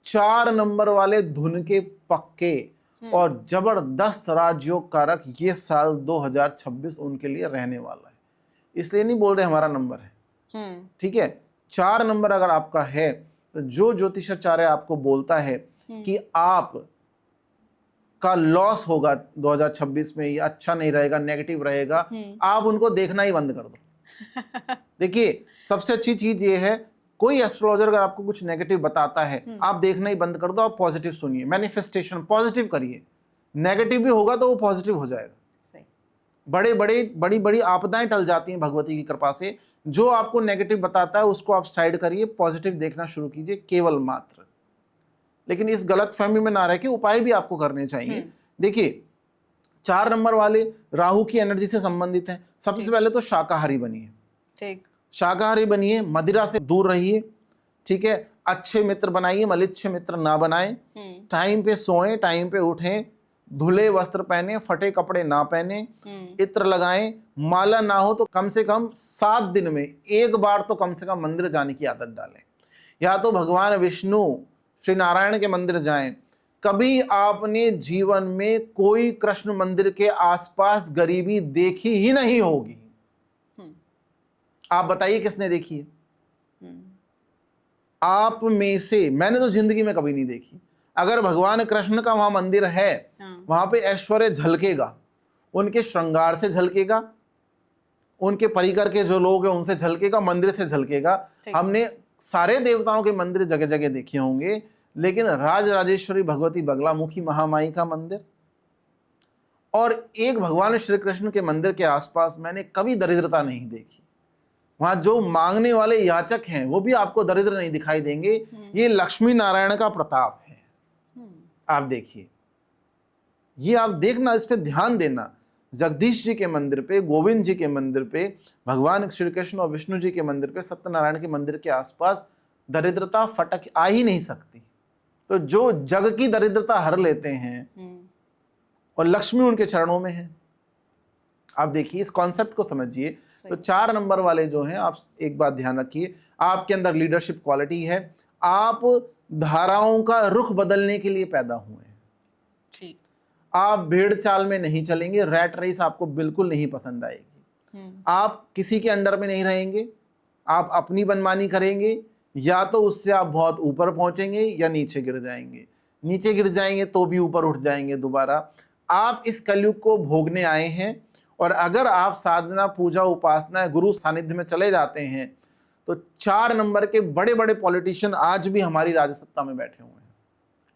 4 नंबर वाले धुन के पक्के और जबरदस्त राजयोग कारक ये साल 2026 उनके लिए रहने वाला है। इसलिए नहीं बोल रहे हमारा नंबर है, ठीक है। 4 नंबर अगर आपका है तो जो ज्योतिषाचार्य आपको बोलता है कि आप का लॉस होगा 2026 में, ये अच्छा नहीं रहेगा, नेगेटिव रहेगा, आप उनको देखना ही बंद कर दो। देखिए, सबसे अच्छी चीज ये है, कोई एस्ट्रोलॉजर अगर आपको कुछ नेगेटिव बताता है, आप देखना ही बंद कर दो, आप पॉजिटिव सुनिए, मैनिफेस्टेशन पॉजिटिव करिए। नेगेटिव भी होगा तो वो पॉजिटिव हो जाएगा। बड़ी बड़ी आपदाएं टल जाती हैं भगवती की कृपा से। जो आपको नेगेटिव बताता है उसको आप साइड करिए, पॉजिटिव देखना शुरू कीजिए केवल मात्र। लेकिन इस गलत फहमी में ना रह के उपाय भी आपको करने चाहिए। देखिए, 4 नंबर वाले राहु की एनर्जी से संबंधित हैं। सबसे पहले तो शाकाहारी बनिए, ठीक, शाकाहारी बनिए, मदिरा से दूर रहिए, ठीक है। अच्छे मित्र बनाइए, मलिच्छ मित्र ना बनाएं। टाइम पे सोएं, टाइम पे उठें, धुले वस्त्र पहने, फटे कपड़े ना पहने, इत्र लगाएं, माला ना हो तो कम से कम 7 दिन में 1 बार तो कम से कम मंदिर जाने की आदत डालें। या तो भगवान विष्णु श्री नारायण के मंदिर जाएं। कभी आपने जीवन में कोई कृष्ण मंदिर के आसपास गरीबी देखी ही नहीं होगी। आप बताइए किसने देखी है? आप में से मैंने तो जिंदगी में कभी नहीं देखी। अगर भगवान कृष्ण का वहां मंदिर है, वहां पे ऐश्वर्य झलकेगा, उनके श्रृंगार से झलकेगा, उनके परिकर के जो लोग हैं उनसे झलकेगा, मंदिर से झलकेगा। हमने सारे देवताओं के मंदिर जगह जगह देखे होंगे, लेकिन राजराजेश्वरी भगवती बगलामुखी महामाई का मंदिर और एक भगवान श्री कृष्ण के मंदिर के आसपास मैंने कभी दरिद्रता नहीं देखी। वहां जो मांगने वाले याचक हैं वो भी आपको दरिद्र नहीं दिखाई देंगे। ये लक्ष्मी नारायण का प्रताप है। आप देखिए, ये आप देखना, इस पे ध्यान देना। जगदीश जी के मंदिर पे, गोविंद जी के मंदिर पे, भगवान श्री कृष्ण और विष्णु जी के मंदिर पे, सत्यनारायण के मंदिर के आसपास दरिद्रता फटक आ ही नहीं सकती। तो जो जग की दरिद्रता हर लेते हैं और लक्ष्मी उनके चरणों में है। आप देखिए, इस कॉन्सेप्ट को समझिए। तो 4 नंबर वाले जो हैं, आप एक बात ध्यान रखिए, आपके अंदर लीडरशिप क्वालिटी है। आप धाराओं का रुख बदलने के लिए पैदा हुए हैं। ठीक। आप भेड़ चाल में नहीं चलेंगे, रैट रेस आपको बिल्कुल नहीं पसंद आएगी। आप किसी के अंडर में नहीं रहेंगे, आप अपनी मनमानी करेंगे, या तो उससे आप बहुत ऊपर पहुंचेंगे या नीचे गिर जाएंगे। नीचे गिर जाएंगे तो भी ऊपर उठ जाएंगे दोबारा। आप इस कलयुग को भोगने आए हैं, और अगर आप साधना, पूजा, उपासना, गुरु सानिध्य में चले जाते हैं तो 4 नंबर के बड़े बड़े पॉलिटिशियन आज भी हमारी राजसत्ता में बैठे हुए हैं।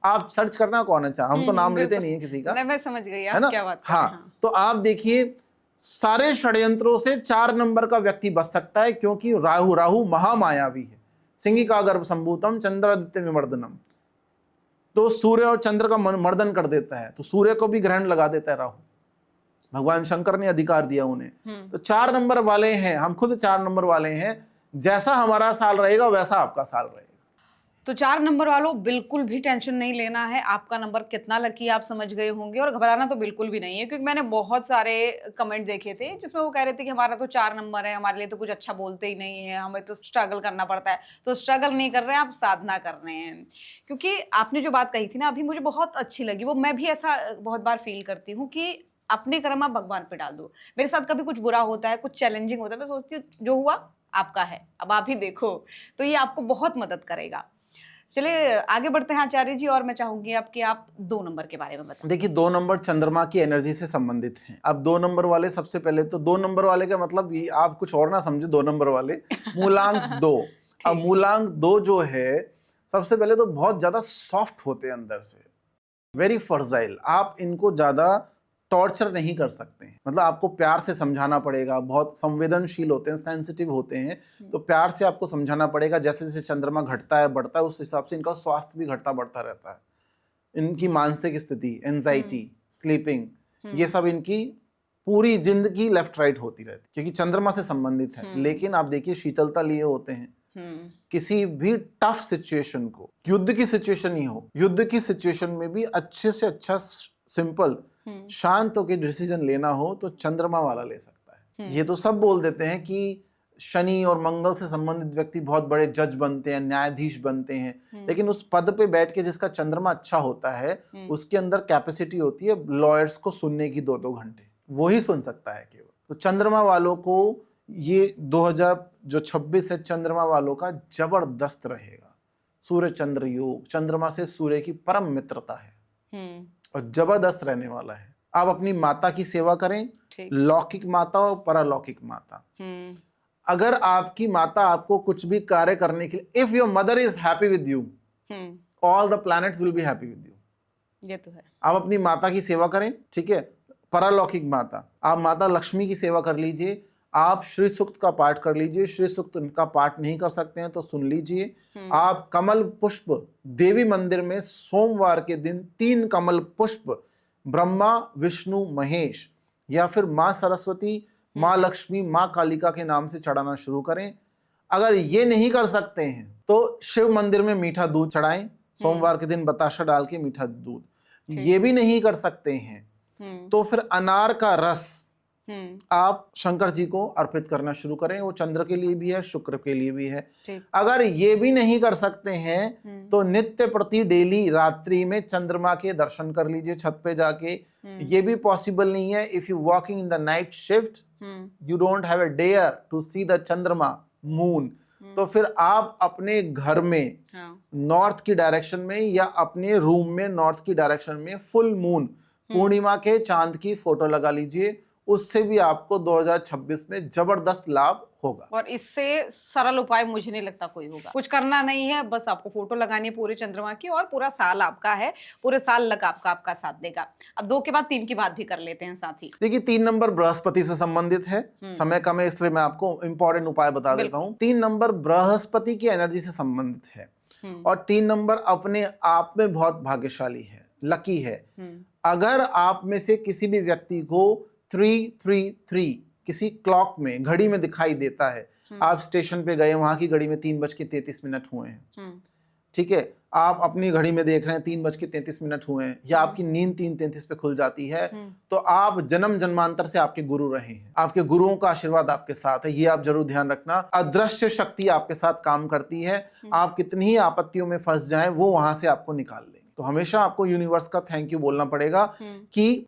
आप सर्च करना कौन है 4, हम तो नाम लेते नहीं है किसी का, मैं समझ गई है ना? क्या बात कर रहे हैं। हाँ, तो आप देखिए, सारे षड्यंत्रों से 4 नंबर का व्यक्ति बच सकता है, क्योंकि राहु महामायावी है। सिंगिका गर्भ संभूतम चंद्रादित्य विमर्दनम, तो सूर्य और चंद्र का मर्दन कर देता है, तो सूर्य को भी ग्रहण लगा देता है राहु। भगवान शंकर ने अधिकार दिया उन्हें। तो 4 नंबर वाले हैं, हम खुद 4 नंबर वाले हैं। जैसा हमारा साल रहेगा वैसा आपका साल रहेगा। तो 4 नंबर वालों, बिल्कुल भी टेंशन नहीं लेना है। आपका नंबर कितना लकी आप समझ गए होंगे, और घबराना तो बिल्कुल भी नहीं है, क्योंकि मैंने बहुत सारे कमेंट देखे थे जिसमें वो कह रहे थे कि हमारा तो 4 नंबर है, हमारे लिए तो कुछ अच्छा बोलते ही नहीं है, हमें तो स्ट्रगल करना पड़ता है। तो स्ट्रगल नहीं कर रहे हैं आप, साधना कर रहे हैं। क्योंकि आपने जो बात कही थी ना अभी, मुझे बहुत अच्छी लगी। वो मैं भी ऐसा बहुत बार फील करती हूँ कि अपने कर्म आप भगवान पे डाल दो। मेरे साथ कभी कुछ बुरा होता है, कुछ चैलेंजिंग होता है, मैं सोचती हूँ जो हुआ आपका है, अब आप ही देखो। तो ये आपको बहुत मदद करेगा। चलिए आगे बढ़ते हैं आचार्य जी, और मैं चाहूंगी आपके आप 2 नंबर के बारे में बताएं। देखिए, 2 नंबर चंद्रमा की एनर्जी से संबंधित हैं। अब 2 नंबर वाले, सबसे पहले तो 2 नंबर वाले का मतलब ये आप कुछ और ना समझे। 2 नंबर वाले मूलांक 2। अब मूलांक 2 जो है, सबसे पहले तो बहुत ज्यादा सॉफ्ट होते हैं अंदर से, वेरी फर्जाइल। आप इनको ज्यादा टॉर्चर नहीं कर सकते हैं, मतलब आपको प्यार से समझाना पड़ेगा। बहुत संवेदनशील होते हैं, सेंसिटिव होते हैं, तो प्यार से आपको समझाना पड़ेगा। जैसे जैसे चंद्रमा घटता है, बढ़ता है, उस हिसाब से इनका स्वास्थ्य भी घटता बढ़ता रहता है। इनकी मानसिक स्थिति, एंजाइटी, स्लीपिंग, ये सब इनकी पूरी जिंदगी लेफ्ट राइट होती रहती है, क्योंकि चंद्रमा से संबंधित है। लेकिन आप देखिए, शीतलता लिए होते हैं। किसी भी टफ सिचुएशन को, युद्ध की सिचुएशन ही हो, युद्ध की सिचुएशन में भी अच्छे से अच्छा, सिंपल, शांत होकर डिसीजन लेना हो तो चंद्रमा वाला ले सकता है। ये तो सब बोल देते हैं कि शनि और मंगल से संबंधित व्यक्ति बहुत बड़े जज बनते हैं, न्यायाधीश बनते हैं, लेकिन उस पद पे बैठ के जिसका चंद्रमा अच्छा होता है, उसके अंदर कैपेसिटी होती है लॉयर्स को सुनने की 2-2 घंटे, वो ही सुन सकता है केवल। तो चंद्रमा वालों को ये 2026 है, चंद्रमा वालों का जबरदस्त रहेगा। सूर्य चंद्र योग, चंद्रमा से सूर्य की परम मित्रता है और जबरदस्त रहने वाला है। आप अपनी माता की सेवा करें, लौकिक माता और परालौकिक माता। अगर आपकी माता आपको कुछ भी कार्य करने के लिए, if your mother is happy with you, all the planets will be happy with you. ये तो है। आप अपनी माता की सेवा करें, ठीक है। परालौकिक माता, आप माता लक्ष्मी की सेवा कर लीजिए। आप श्री सूक्त का पाठ कर लीजिए। श्री सूक्त का पाठ नहीं कर सकते हैं तो सुन लीजिए। आप कमल पुष्प, देवी मंदिर में सोमवार के दिन 3 कमल पुष्प ब्रह्मा, विष्णु, महेश या फिर माँ सरस्वती, माँ लक्ष्मी, माँ कालिका के नाम से चढ़ाना शुरू करें। अगर ये नहीं कर सकते हैं तो शिव मंदिर में मीठा दूध चढ़ाएं, सोमवार के दिन बताशा डाल के मीठा दूध। ये भी नहीं कर सकते हैं तो फिर अनार का रस आप शंकर जी को अर्पित करना शुरू करें। वो चंद्र के लिए भी है, शुक्र के लिए भी है। अगर ये भी नहीं कर सकते हैं तो नित्य प्रति डेली रात्रि में चंद्रमा के दर्शन कर लीजिए छत पे जाके। ये भी पॉसिबल नहीं है, if you walking in the night shift you don't have a dare to see the चंद्रमा मून, तो फिर आप अपने घर में नॉर्थ की डायरेक्शन में या अपने रूम में नॉर्थ की डायरेक्शन में फुल मून, पूर्णिमा के चांद की फोटो लगा लीजिए। उससे भी आपको 2026 में जबरदस्त लाभ होगा। और इससे सरल उपाय मुझे नहीं लगता कोई होगा। कुछ करना नहीं है, बस आपको फोटो लगानी है पूरे चंद्रमा की और पूरा साल आपका है, पूरे साल लग आपका साथ देगा। अब 2 के बाद 3 की बात भी कर लेते हैं साथ ही। देखिए 3 नंबर बृहस्पति से संबंधित है, समय कम है इसलिए मैं आपको इंपॉर्टेंट उपाय बता देता हूं। 3 नंबर बृहस्पति की एनर्जी से संबंधित है और 3 नंबर अपने आप में बहुत भाग्यशाली है, लकी है। अगर आप में से किसी भी व्यक्ति को 333 किसी क्लॉक में, घड़ी में दिखाई देता है, आप स्टेशन पे गए, वहां की घड़ी में 3:33 हुए हैं, ठीक है, आप अपनी घड़ी में देख रहे हैं 3:33 हुए हैं, या आपकी नींद 3:33 पे खुल जाती है, तो आप जन्म जन्मांतर से आपके गुरु रहे हैं, आपके गुरुओं का आशीर्वाद आपके साथ है, ये आप जरूर ध्यान रखना। अदृश्य शक्ति आपके साथ काम करती है, आप कितनी ही आपत्तियों में फंस जाएं, वो वहां से आपको निकाल लेंगे। तो हमेशा आपको यूनिवर्स का थैंक यू बोलना पड़ेगा कि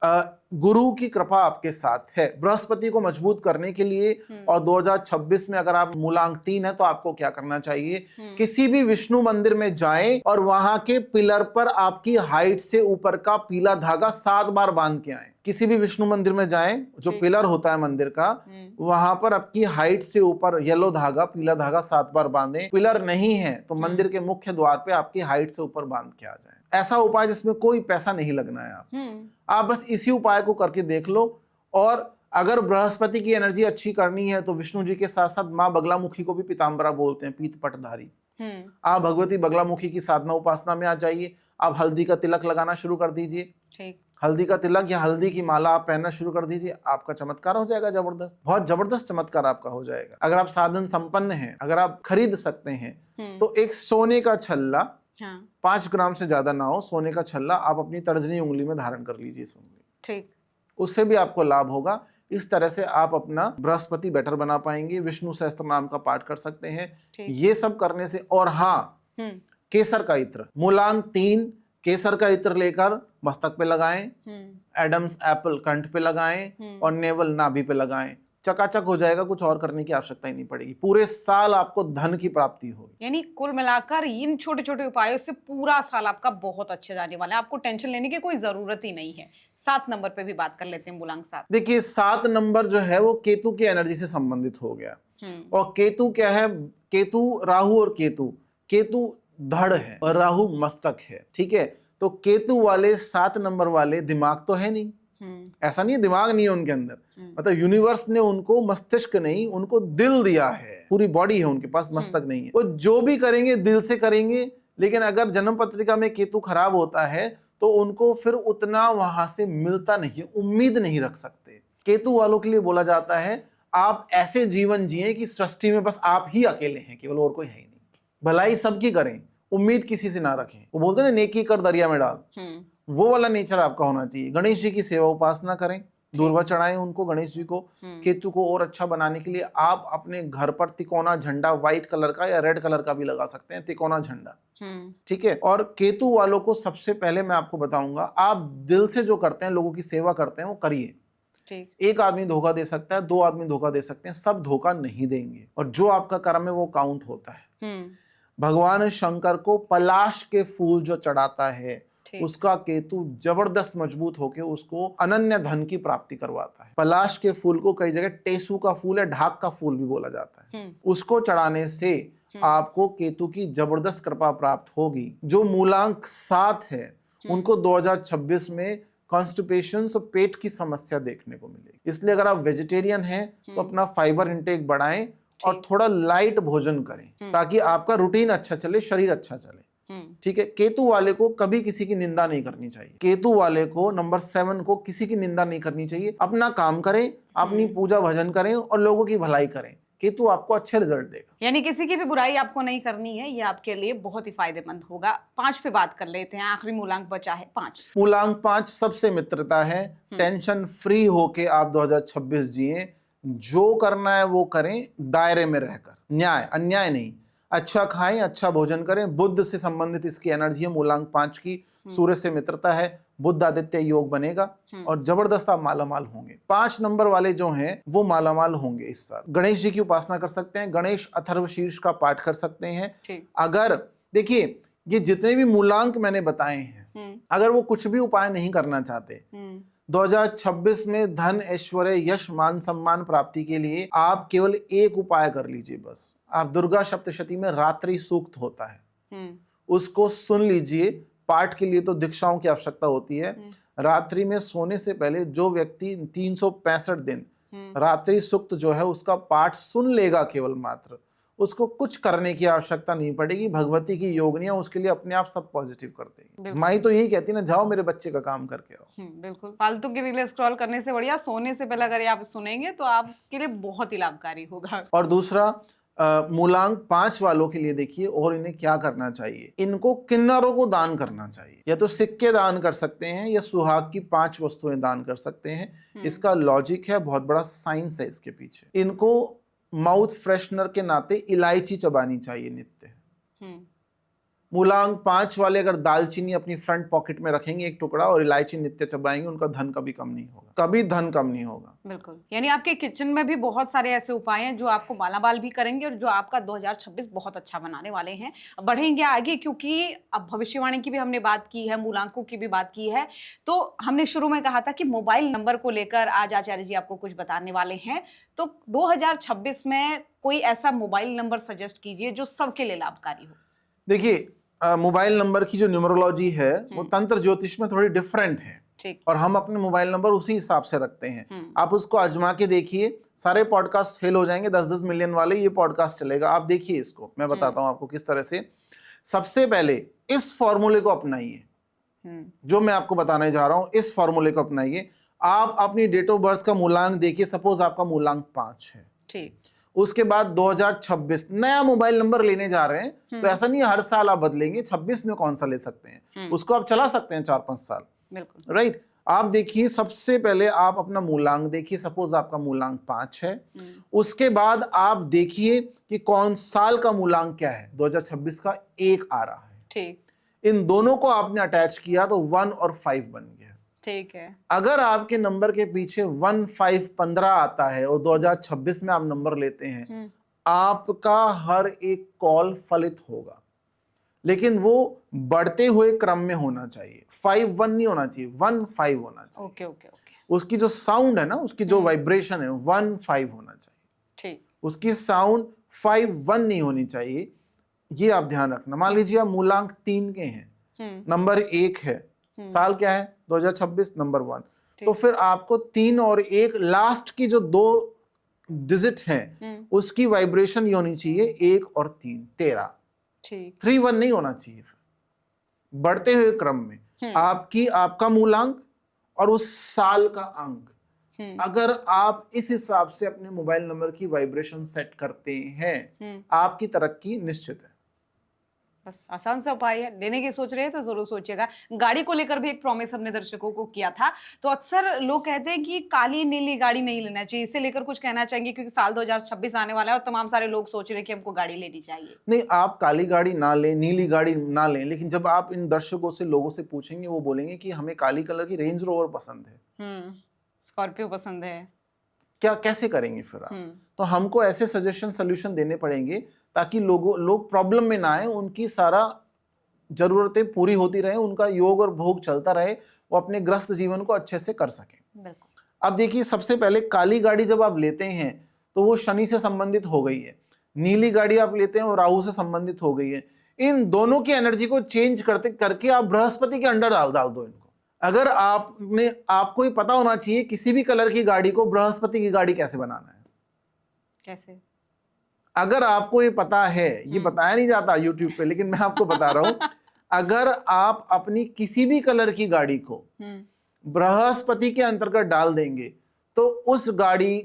गुरु की कृपा आपके साथ है। बृहस्पति को मजबूत करने के लिए और 2026 में अगर आप मूलांक 3 है तो आपको क्या करना चाहिए, किसी भी विष्णु मंदिर में जाएं और वहां के पिलर पर आपकी हाइट से ऊपर का पीला धागा 7 बार बांध के आए। किसी भी विष्णु मंदिर में जाएं, जो पिलर होता है मंदिर का, वहां पर आपकी हाइट से ऊपर येलो धागा, पीला धागा 7 बार बांधें। पिलर नहीं है तो मंदिर के मुख्य द्वार पे आपकी हाइट से ऊपर बांध के आ जाएं। ऐसा उपाय जिसमें कोई पैसा नहीं लगना है, आप बस इसी उपाय को करके देख लो। और अगर बृहस्पति की एनर्जी अच्छी करनी है तो विष्णु जी के साथ साथ माँ बगलामुखी को भी पीताम्बरा बोलते हैं, पीत पटधारी। आप भगवती बगलामुखी की साधना उपासना में आ जाइए। आप हल्दी का तिलक लगाना शुरू कर दीजिए, हल्दी का तिलक या हल्दी की माला आप पहनना शुरू कर दीजिए, आपका चमत्कार हो जाएगा जबरदस्त, बहुत जबरदस्त चमत्कार आपका हो जाएगा। अगर आप साधन संपन्न हैं, अगर आप खरीद सकते हैं, तो एक सोने का छल्ला, 5 ग्राम से ज्यादा ना हो, सोने का छल्ला आप अपनी तर्जनी उंगली में धारण कर लीजिए इस उंगली, ठीक, उससे भी आपको लाभ होगा। इस तरह से आप अपना बृहस्पति बेटर बना पाएंगे। विष्णु सहस्त्र नाम का पाठ कर सकते हैं ये सब करने से। और हाँ, केसर का इत्र, मूलांक 3 केसर का इत्र लेकर मस्तक पे लगाएं, एडम्स एप्पल कंठ पे लगाएं और नेवल नाभि पे लगाएं, चकाचक हो जाएगा, कुछ और करने की आवश्यकता ही नहीं पड़ेगी। पूरे साल आपको धन की प्राप्ति होगी। यानी कुल मिलाकर इन छोटे छोटे उपायों से पूरा साल आपका बहुत अच्छा जाने वाला है, आपको टेंशन लेने की कोई जरूरत ही नहीं है। 7 नंबर पे भी बात कर लेते हैं, मूलांक 7। देखिए 7 नंबर जो है वो केतु की एनर्जी से संबंधित हो गया। और केतु क्या है, केतु राहु और केतु धड़ है और राहु मस्तक है, ठीक है। तो केतु वाले 7 नंबर वाले दिमाग तो है नहीं, ऐसा नहीं है दिमाग नहीं है उनके अंदर, मतलब यूनिवर्स ने उनको मस्तिष्क नहीं, उनको दिल दिया है, पूरी बॉडी है उनके पास, मस्तक नहीं है। वो जो भी करेंगे दिल से करेंगे, लेकिन अगर जन्म पत्रिका में केतु खराब होता है तो उनको फिर उतना वहां से मिलता नहीं, उम्मीद नहीं रख सकते। केतु वालों के लिए बोला जाता है आप ऐसे जीवन जिए कि सृष्टि में बस आप ही अकेले हैं, केवल और कोई है ही नहीं, भलाई सबकी करें, उम्मीद किसी से ना रखें। वो बोलते हैं नेकी कर दरिया में डाल, वो वाला नेचर आपका होना चाहिए। गणेश जी की सेवा उपासना करें, दूर्वा चढ़ाएं उनको, गणेश जी को। केतु को और अच्छा बनाने के लिए आप अपने घर पर तिकोना झंडा व्हाइट कलर का या रेड कलर का भी लगा सकते हैं, तिकोना झंडा, ठीक है। और केतु वालों को सबसे पहले मैं आपको बताऊंगा, आप दिल से जो करते हैं, लोगों की सेवा करते हैं, वो करिए। एक आदमी धोखा दे सकता है, 2 आदमी धोखा दे सकते हैं, सब धोखा नहीं देंगे। और जो आपका कर्म है वो काउंट होता है। भगवान शंकर को पलाश के फूल जो चढ़ाता है, उसका केतु जबरदस्त मजबूत होके उसको अनन्य धन की प्राप्ति करवाता है। पलाश के फूल को कई जगह टेसू का फूल है, ढाक का फूल भी बोला जाता है, उसको चढ़ाने से आपको केतु की जबरदस्त कृपा प्राप्त होगी। जो मूलांक 7 है उनको 2026 में कॉन्स्टिपेशन, पेट की समस्या देखने को मिलेगी। इसलिए अगर आप वेजिटेरियन हैं तो अपना फाइबर इंटेक बढ़ाएं और थोड़ा लाइट भोजन करें ताकि आपका रूटीन अच्छा चले, शरीर अच्छा चले, ठीक है। केतु वाले को कभी किसी की निंदा नहीं करनी चाहिए। केतु वाले को नंबर 7 को किसी की निंदा नहीं करनी चाहिए। अपना काम करें, अपनी पूजा भजन करें और लोगों की भलाई करें, केतु आपको अच्छे रिजल्ट देगा। यानी किसी की भी बुराई आपको नहीं करनी है, ये आपके लिए बहुत ही फायदेमंद होगा। 5 पे बात कर लेते हैं, आखिरी मूलांक बचा है 5। मूलांक 5 सबसे मित्रता है। टेंशन फ्री होके आप 2026 जिए, जो करना है वो करें, दायरे में रहकर, न्याय अन्याय नहीं। अच्छा खाएं, अच्छा भोजन करें। बुद्ध से संबंधित इसकी एनर्जी है मूलांक 5 की। सूर्य से मित्रता है, बुद्ध आदित्य योग बनेगा और जबरदस्त आप मालामाल होंगे। 5 नंबर वाले जो हैं वो मालामाल होंगे इस साल। गणेश जी की उपासना कर सकते हैं, गणेश अथर्व शीर्ष का पाठ कर सकते हैं। अगर देखिए ये जितने भी मूलांक मैंने बताए हैं, अगर वो कुछ भी उपाय नहीं करना चाहते, 2026 में धन, ऐश्वर्य, यश, मान सम्मान प्राप्ति के लिए आप केवल एक उपाय कर लीजिए। बस आप दुर्गा सप्तशती में रात्रि सूक्त होता है, उसको सुन लीजिए। पाठ के लिए तो दीक्षाओं की आवश्यकता होती है। रात्रि में सोने से पहले जो व्यक्ति 365 दिन रात्रि सूक्त जो है उसका पाठ सुन लेगा केवल मात्र, उसको कुछ करने की आवश्यकता नहीं पड़ेगी। भगवती की योगनियां उसके लिए अपने आप सब पॉजिटिव कर देगी। माई तो यही कहती ना, जाओ मेरे बच्चे का काम करके आओ। बिल्कुल, फालतू की रीलें स्क्रॉल करने से बढ़िया सोने से पहले अगर आप सुनेंगे तो आपके लिए बहुत ही लाभकारी होगा। और दूसरा, मूलांक 5 वालों के लिए देखिए और इन्हें क्या करना चाहिए। इनको किन्नरों को दान करना चाहिए, या तो सिक्के दान कर सकते हैं या सुहाग की 5 वस्तुएं दान कर सकते हैं। इसका लॉजिक है, बहुत बड़ा साइंस है इसके पीछे। इनको माउथ फ्रेशनर के नाते इलायची चबानी चाहिए नित्य। मूलांक 5 वाले अगर दालचीनी अपनी फ्रंट पॉकेट में रखेंगे एक टुकड़ा और इलायची नित्य चबाएंगे, उनका धन कभी कम नहीं होगा, कभी धन कम नहीं होगा। बिल्कुल, यानी आपके किचन में भी बहुत सारे ऐसे उपाय हैं जो आपको मालामाल भी करेंगे और जो आपका 2026 बहुत अच्छा बनाने वाले हैं। बढ़ेंगे आगे, क्योंकि अब भविष्यवाणी की भी हमने बात की है, मूलांकों की भी बात की है। तो हमने शुरू में कहा था कि मोबाइल नंबर को लेकर आज आचार्य जी आपको कुछ बताने वाले हैं। तो 2026 में कोई ऐसा मोबाइल नंबर सजेस्ट कीजिए जो सबके लिए लाभकारी हो। देखिए, मोबाइल नंबर की जो न्यूमरोलॉजी है वो तंत्र ज्योतिष में थोड़ी डिफरेंट है, और हम अपने मोबाइल नंबर उसी हिसाब से रखते हैं। आप उसको आजमा के देखिए, सारे पॉडकास्ट फेल हो जाएंगे, 10-10 मिलियन वाले ये पॉडकास्ट चलेगा। आप देखिए इसको, मैं बताता हूं आपको किस तरह से। सबसे पहले इस फॉर्मूले को अपनाइए, जो मैं आपको बताने जा रहा हूं, इस फॉर्मूले को अपनाइए। आप अपनी डेट ऑफ बर्थ का मूलांक देखिए, सपोज आपका मूलांक 5 है, ठीक। उसके बाद 2026 नया मोबाइल नंबर लेने जा रहे हैं, तो ऐसा नहीं हर साल आप बदलेंगे, 26 में कौन सा ले सकते हैं, उसको आप चला सकते हैं 4-5 साल, बिल्कुल राइट। आप देखिए, सबसे पहले आप अपना मूलांक देखिए, सपोज आपका मूलांक 5 है। उसके बाद आप देखिए कि कौन साल का मूलांक क्या है, 2026 का 1 आ रहा है, ठीक। इन दोनों को आपने अटैच किया तो 1 और 5 बन गया, ठीक है। अगर आपके नंबर के पीछे 1, 5, 15 आता है और 2026 में आप नंबर लेते हैं, आपका हर एक कॉल फलित होगा, लेकिन वो बढ़ते हुए क्रम में होना चाहिए। 5-1 नहीं होना चाहिए, 1-5 होना चाहिए। Okay okay okay. उसकी जो साउंड है ना, उसकी जो वाइब्रेशन है 1-5 होना चाहिए, ठीक। उसकी साउंड 5-1 नहीं होनी चाहिए, ये आप ध्यान रखना। मान लीजिए आप मूलांक 3 के हैं, नंबर 1 है, साल क्या है 2026, नंबर 1, तो फिर आपको 3 और 1 लास्ट की जो 2 डिजिट हैं उसकी वाइब्रेशन ये होनी चाहिए 1 और 3, 13, ठीक। 3-1 नहीं होना चाहिए। फिर बढ़ते हुए क्रम में आपका मूलांक और उस साल का अंक, अगर आप इस हिसाब से अपने मोबाइल नंबर की वाइब्रेशन सेट करते हैं, आपकी तरक्की निश्चित है। बस आसान सा उपाय है। लेने की सोच रहे हैं तो जरूर सोचिएगा। गाड़ी को लेकर भी एक प्रॉमिस हमने दर्शकों को किया था, तो अक्सर लोग कहते हैं कि काली नीली गाड़ी नहीं लेना चाहिए, इसे लेकर कुछ कहना चाहेंगे, क्योंकि साल 2026 आने वाला है और तमाम सारे लोग सोच रहे हैं कि हमको गाड़ी लेनी चाहिए। नहीं, आप काली गाड़ी ना लें, नीली गाड़ी ना लें, लेकिन जब आप इन दर्शकों से, लोगों से पूछेंगे, वो बोलेंगे कि हमें काली कलर की रेंज रोवर पसंद है, स्कॉर्पियो पसंद है, क्या कैसे करेंगे फिर आप? तो हमको ऐसे सजेशन सोल्यूशन देने पड़ेंगे ताकि लोग प्रॉब्लम में ना आए, उनकी सारा जरूरतें पूरी होती रहे, उनका योग और भोग चलता रहे, वो अपने ग्रस्त जीवन को अच्छे से कर सकें। बिल्कुल। अब देखिए, सबसे पहले काली गाड़ी जब आप लेते हैं तो वो शनि से संबंधित हो गई है, नीली गाड़ी आप लेते हैं वो राहु से संबंधित हो गई है। इन दोनों की एनर्जी को चेंज करके आप बृहस्पति के अंडर डाल दो इनको। अगर आपको ये पता होना चाहिए किसी भी कलर की गाड़ी को बृहस्पति की गाड़ी कैसे बनाना है। कैसे? अगर आपको ये पता है, ये बताया नहीं जाता YouTube पे, लेकिन मैं आपको बता रहा हूं, अगर आप अपनी किसी भी कलर की गाड़ी को बृहस्पति के अंतर्गत डाल देंगे तो उस गाड़ी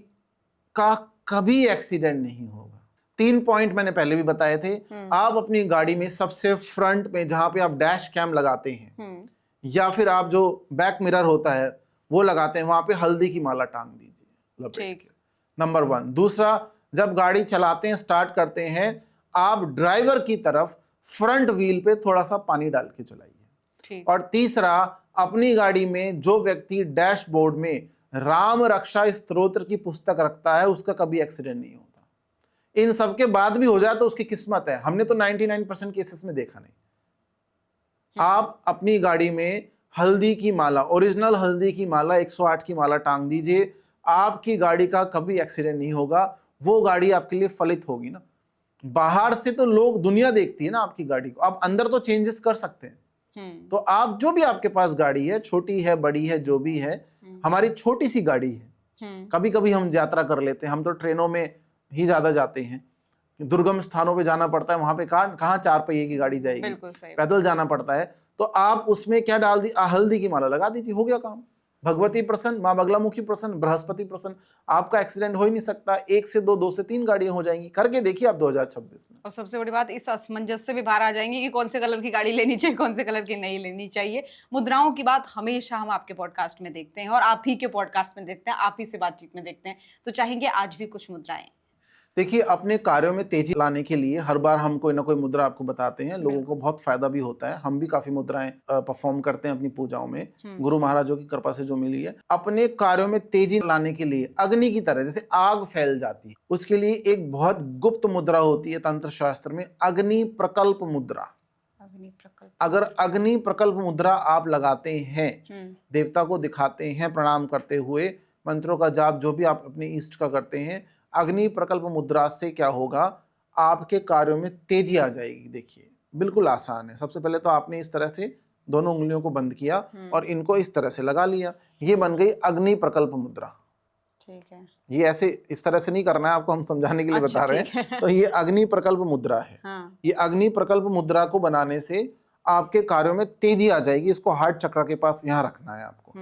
का कभी एक्सीडेंट नहीं होगा। 3 पॉइंट मैंने पहले भी बताए थे। आप अपनी गाड़ी में सबसे फ्रंट में, जहां पे आप डैश कैम लगाते हैं या फिर आप जो बैक मिरर होता है वो लगाते हैं, वहां पे हल्दी की माला टांग दीजिए लपेट के, नंबर 1। दूसरा, जब गाड़ी चलाते हैं, स्टार्ट करते हैं, आप ड्राइवर की तरफ फ्रंट व्हील पे थोड़ा सा पानी डाल के चलाइए। और तीसरा, अपनी गाड़ी में जो व्यक्ति डैशबोर्ड में राम रक्षा स्तोत्र की पुस्तक रखता है, उसका कभी एक्सीडेंट नहीं होता। इन सब के बाद भी हो जाए तो उसकी किस्मत है, हमने तो 99% केसेस में देखा नहीं। आप अपनी गाड़ी में हल्दी की माला, ओरिजिनल हल्दी की माला, 108 की माला टांग दीजिए, आपकी गाड़ी का कभी एक्सीडेंट नहीं होगा। वो गाड़ी आपके लिए फलित होगी ना। बाहर से तो लोग, दुनिया देखती है ना आपकी गाड़ी को, आप अंदर तो चेंजेस कर सकते हैं। तो आप जो भी आपके पास गाड़ी है, छोटी है बड़ी है जो भी है, हमारी छोटी सी गाड़ी है, कभी कभी हम यात्रा कर लेते हैं, हम तो ट्रेनों में ही ज्यादा जाते हैं, दुर्गम स्थानों पे जाना पड़ता है, वहां पे कहाँ 4 पहिए की गाड़ी जाएगी, पैदल जाना पड़ता है। तो आप उसमें क्या डाल दी, हल्दी की माला लगा दीजिए, हो गया काम। भगवती प्रसन्न, माँ बगलामुखी प्रसन्न, बृहस्पति प्रसन्न, आपका एक्सीडेंट हो ही नहीं सकता। 1 से 2, 2 से 3 गाड़ियां हो जाएंगी। करके देखिए आप 2026 में। और सबसे बड़ी बात, इस असमंजस से भी बाहर आ जाएंगे कि कौन से कलर की गाड़ी लेनी चाहिए, कौन से कलर की नहीं लेनी चाहिए। मुद्राओं की बात हमेशा हम आपके पॉडकास्ट में देखते हैं और आप ही के पॉडकास्ट में देखते हैं, आप ही से बातचीत में देखते हैं, तो चाहेंगे आज भी कुछ मुद्राएं। देखिए, अपने कार्यों में तेजी लाने के लिए हर बार हम कोई ना कोई मुद्रा आपको बताते हैं, लोगों को बहुत फायदा भी होता है। हम भी काफी मुद्राएं परफॉर्म करते हैं अपनी पूजाओं में, गुरु महाराजों की कृपा से जो मिली है। अपने कार्यों में तेजी लाने के लिए अग्नि की तरह जैसे आग फैल जाती है, उसके लिए एक बहुत गुप्त मुद्रा होती है तंत्र शास्त्र में, अग्नि प्रकल्प मुद्रा। अगर अग्नि प्रकल्प मुद्रा आप लगाते हैं, देवता को दिखाते हैं प्रणाम करते हुए, मंत्रों का जाप जो भी आप अपने इष्ट का करते हैं, अग्नि प्रकल्प मुद्रा से क्या होगा, आपके कार्यों में तेजी आ जाएगी। देखिए बिल्कुल आसान है। सबसे पहले तो आपने इस तरह से दोनों उंगलियों को बंद किया और इनको इस तरह से लगा लिया, ये बन गई अग्नि प्रकल्प मुद्रा। ठीक है, ये ऐसे इस तरह से नहीं करना है आपको, हम समझाने के लिए बता रहे हैं। तो ये अग्नि प्रकल्प मुद्रा है। ये अग्नि प्रकल्प मुद्रा को बनाने से आपके कार्यों में तेजी आ जाएगी। इसको हार्ट चक्र के पास यहाँ रखना है आपको।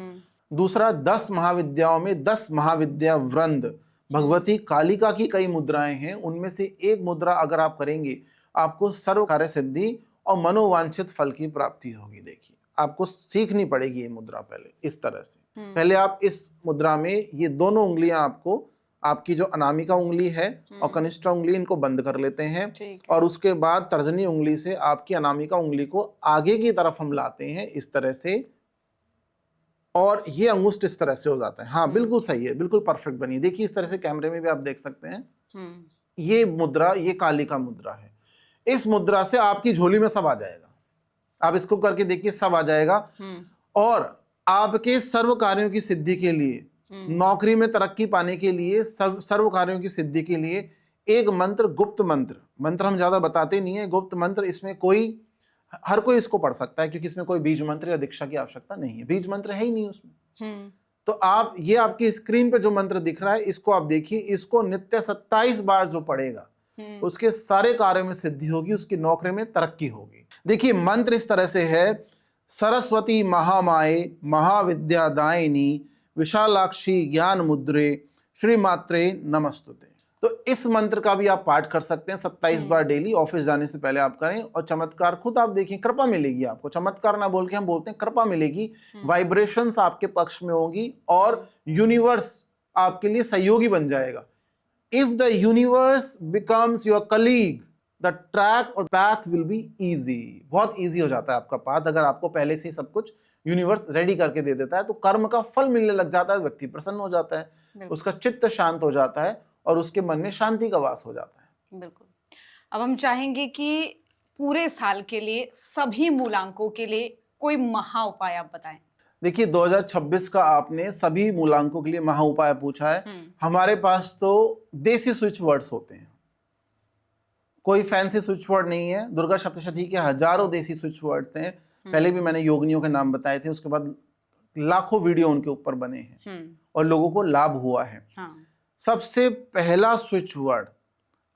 दूसरा, 10 महाविद्याओं में 10 महाविद्या वृंद भगवती कालिका की कई मुद्राएं हैं, उनमें से एक मुद्रा अगर आप करेंगे, आपको सर्व कार्य सिद्धि और मनोवांछित फल की प्राप्ति होगी। देखिए, आपको सीखनी पड़ेगी ये मुद्रा पहले इस तरह से। पहले आप इस मुद्रा में ये दोनों उंगलियां, आपको आपकी जो अनामिका उंगली है और कनिष्ठ उंगली, इनको बंद कर लेते हैं और उसके बाद तर्जनी उंगली से आपकी अनामिका उंगली को आगे की तरफ हम लाते हैं इस तरह से, और ये अंगुष्ठ इस तरह से हो जाता है। हाँ, बिल्कुल सही है, बिल्कुल परफेक्ट बनी। देखिए इस तरह से कैमरे में भी आप देख सकते हैं। ये मुद्रा, ये कालिका मुद्रा है। इस मुद्रा से आपकी झोली में सब आ जाएगा। आप इसको करके देखिए, सब आ जाएगा। और आपके सर्व कार्यों की सिद्धि के लिए, नौकरी में तरक्की पाने के लिए, सर्व कार्यों की सिद्धि के लिए एक मंत्र, गुप्त मंत्र हम ज्यादा बताते नहीं है, गुप्त मंत्र। इसमें हर कोई इसको पढ़ सकता है, क्योंकि इसमें कोई बीज मंत्र या दीक्षा की आवश्यकता नहीं है, बीज मंत्र है ही नहीं उसमें। तो आप ये आपकी स्क्रीन पे जो मंत्र दिख रहा है, इसको आप देखिए, इसको नित्य 27 बार जो पढ़ेगा, उसके सारे कार्यों में सिद्धि होगी, उसकी नौकरी में तरक्की होगी। देखिए मंत्र इस तरह से है, सरस्वती महामाये महाविद्यादायिनी विशालाक्षी ज्ञान मुद्रे श्री मात्रे नमस्तुते। तो इस मंत्र का भी आप पाठ कर सकते हैं 27 बार डेली, ऑफिस जाने से पहले आप करें, और चमत्कार खुद आप देखिए, कृपा मिलेगी आपको। चमत्कार ना बोल के हम बोलते हैं कृपा मिलेगी, वाइब्रेशंस आपके पक्ष में होंगी और यूनिवर्स आपके लिए सहयोगी बन जाएगा। If the universe becomes your colleague, the track और पाथ विल बी इजी। बहुत इजी हो जाता है आपका पाथ, अगर आपको पहले से सब कुछ यूनिवर्स रेडी करके दे देता है। तो कर्म का फल मिलने लग जाता है, व्यक्ति प्रसन्न हो जाता है, उसका चित्त शांत हो जाता है और उसके मन में शांति का वास हो जाता है। बिल्कुल। अब हम चाहेंगे कि पूरे साल के लिए, सभी मूलांकों के लिए कोई महा उपाय आप बताएं। देखिए 2026 का आपने सभी मूलांकों के लिए महा उपाय पूछा है। हमारे पास तो देसी स्विच वर्ड्स होते हैं, कोई फैंसी स्विच वर्ड नहीं है। दुर्गा सप्तशती के हजारों देसी स्विच वर्ड्स हैं। पहले भी मैंने योगिनियों के नाम बताए थे, उसके बाद लाखों वीडियो उनके ऊपर बने हैं और लोगों को लाभ हुआ है। सबसे पहला स्विच वर्ड,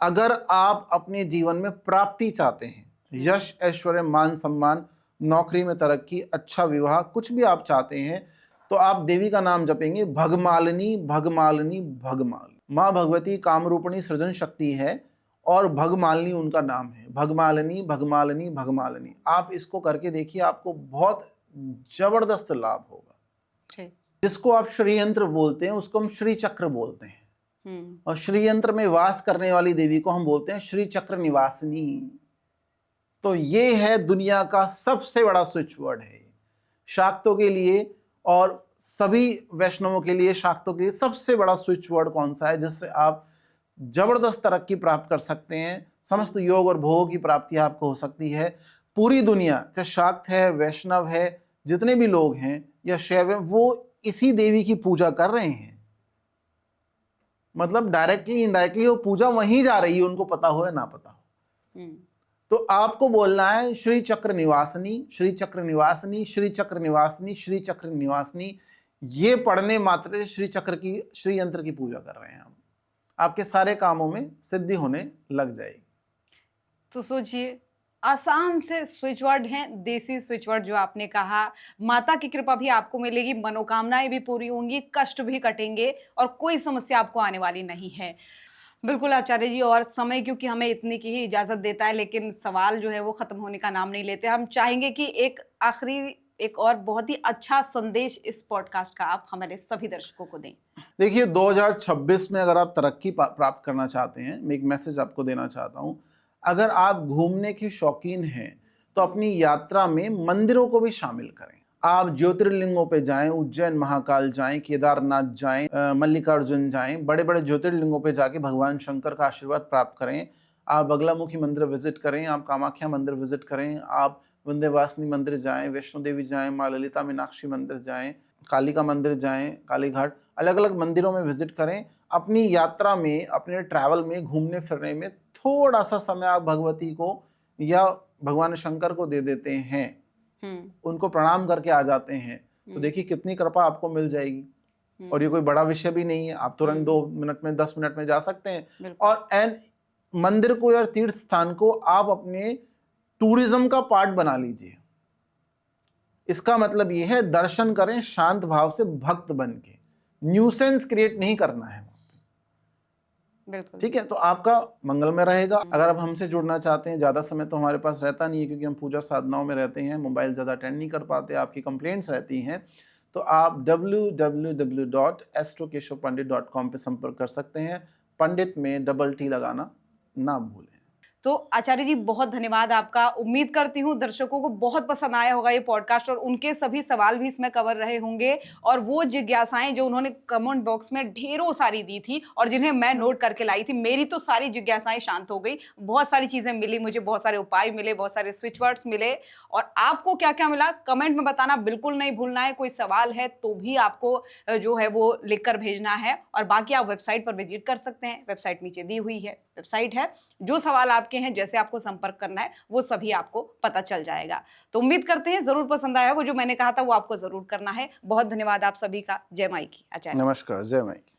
अगर आप अपने जीवन में प्राप्ति चाहते हैं, यश ऐश्वर्य मान सम्मान, नौकरी में तरक्की, अच्छा विवाह, कुछ भी आप चाहते हैं, तो आप देवी का नाम जपेंगे, भगमालिनी भगमालिनी भगमालिनी। माँ भगवती कामरूपिणी सृजन शक्ति है और भगमालिनी उनका नाम है, भगमालिनी भगमालिनी भगमालिनी। आप इसको करके देखिए, आपको बहुत जबरदस्त लाभ होगा। जिसको आप श्रीयंत्र बोलते हैं, उसको हम श्री चक्र बोलते हैं, और श्रीयंत्र में वास करने वाली देवी को हम बोलते हैं श्री चक्र निवासिनी। तो ये है दुनिया का सबसे बड़ा स्विच वर्ड है शाक्तों के लिए, और सभी वैष्णवों के लिए, शाक्तों के लिए सबसे बड़ा स्विच वर्ड कौन सा है, जिससे आप जबरदस्त तरक्की प्राप्त कर सकते हैं, समस्त योग और भोग की प्राप्ति आपको हो सकती है। पूरी दुनिया, चाहे शाक्त है, वैष्णव है, जितने भी लोग हैं या शैव हैं वो इसी देवी की पूजा कर रहे हैं। मतलब डायरेक्टली इनडायरेक्टली वो पूजा वहीं जा रही है, उनको पता हो या ना पता हो। तो आपको बोलना है श्री चक्र निवासिनी, श्री चक्र निवासिनी, श्री चक्र निवासिनी, श्री चक्र निवासिनी। ये पढ़ने मात्र से श्री चक्र की, श्री यंत्र की पूजा कर रहे हैं हम, आपके सारे कामों में सिद्धि होने लग जाएगी। तो सोचिए, आसान से स्विच वर्ड हैं, देसी स्विच वर्ड जो आपने कहा। माता की कृपा भी आपको मिलेगी, मनोकामनाएं भी पूरी होंगी, कष्ट भी कटेंगे और कोई समस्या आपको आने वाली नहीं है। बिल्कुल आचार्य जी, और समय क्योंकि हमें इतनी की ही इजाजत देता है, लेकिन सवाल जो है वो खत्म होने का नाम नहीं लेते। हम चाहेंगे कि एक आखिरी, एक और बहुत ही अच्छा संदेश इस पॉडकास्ट का आप हमारे सभी दर्शकों को दें। देखिए 2026 में अगर आप तरक्की प्राप्त करना चाहते हैं, मैं एक मैसेज आपको देना चाहता हूं। अगर आप घूमने के शौकीन हैं तो अपनी यात्रा में मंदिरों को भी शामिल करें। आप ज्योतिर्लिंगों पे जाएं, उज्जैन महाकाल जाएं, केदारनाथ जाएं, मल्लिकार्जुन जाएं, बड़े बड़े ज्योतिर्लिंगों पे जाके भगवान शंकर का आशीर्वाद प्राप्त करें। आप बगलामुखी मंदिर विजिट करें, आप कामाख्या मंदिर विजिट करें, आप विंध्यवासिनी मंदिर जाएं, वैष्णो देवी जाएं, माँ ललिता मीनाक्षी मंदिर जाएं, कालिका मंदिर जाएं, कालीघाट, अलग अलग मंदिरों में विजिट करें। अपनी यात्रा में, अपने ट्रैवल में, घूमने फिरने में थोड़ा सा समय आप भगवती को या भगवान शंकर को दे देते हैं, उनको प्रणाम करके आ जाते हैं, तो देखिए कितनी कृपा आपको मिल जाएगी। और ये कोई बड़ा विषय भी नहीं है, आप तुरंत 2 मिनट में, 10 मिनट में जा सकते हैं। और मंदिर को या तीर्थ स्थान को आप अपने टूरिज्म का पार्ट बना लीजिए। इसका मतलब ये है दर्शन करें शांत भाव से, भक्त बन के, न्यूसेंस क्रिएट नहीं करना है। बिल्कुल ठीक है, तो आपका मंगलमय रहेगा। अगर आप हमसे जुड़ना चाहते हैं, ज़्यादा समय तो हमारे पास रहता नहीं है क्योंकि हम पूजा साधनाओं में रहते हैं, मोबाइल ज़्यादा अटेंड नहीं कर पाते, आपकी कंप्लेंट्स रहती हैं, तो आप www.astrokeshopandit.com पे संपर्क कर सकते हैं। पंडित में डबल टी लगाना ना भूलें। तो आचार्य जी बहुत धन्यवाद आपका। उम्मीद करती हूँ दर्शकों को बहुत पसंद आया होगा ये पॉडकास्ट और उनके सभी सवाल भी इसमें कवर रहे होंगे और वो जिज्ञासाएं जो उन्होंने कमेंट बॉक्स में ढेरों सारी दी थी और जिन्हें मैं नोट करके लाई थी, मेरी तो सारी जिज्ञासाएं शांत हो गई। बहुत सारी चीजें मिली मुझे, बहुत सारे उपाय मिले, बहुत सारे स्विच वर्ड्स मिले। और आपको क्या क्या मिला कमेंट में बताना बिल्कुल नहीं भूलना है। कोई सवाल है तो भी आपको जो है वो लिख कर भेजना है। और बाकी आप वेबसाइट पर विजिट कर सकते हैं, वेबसाइट नीचे दी हुई है, वेबसाइट है। जो सवाल आपके हैं, जैसे आपको संपर्क करना है, वो सभी आपको पता चल जाएगा। तो उम्मीद करते हैं जरूर पसंद आया होगा। जो मैंने कहा था वो आपको जरूर करना है। बहुत धन्यवाद आप सभी का। जय माई की। आचार्य नमस्कार, जय माई की।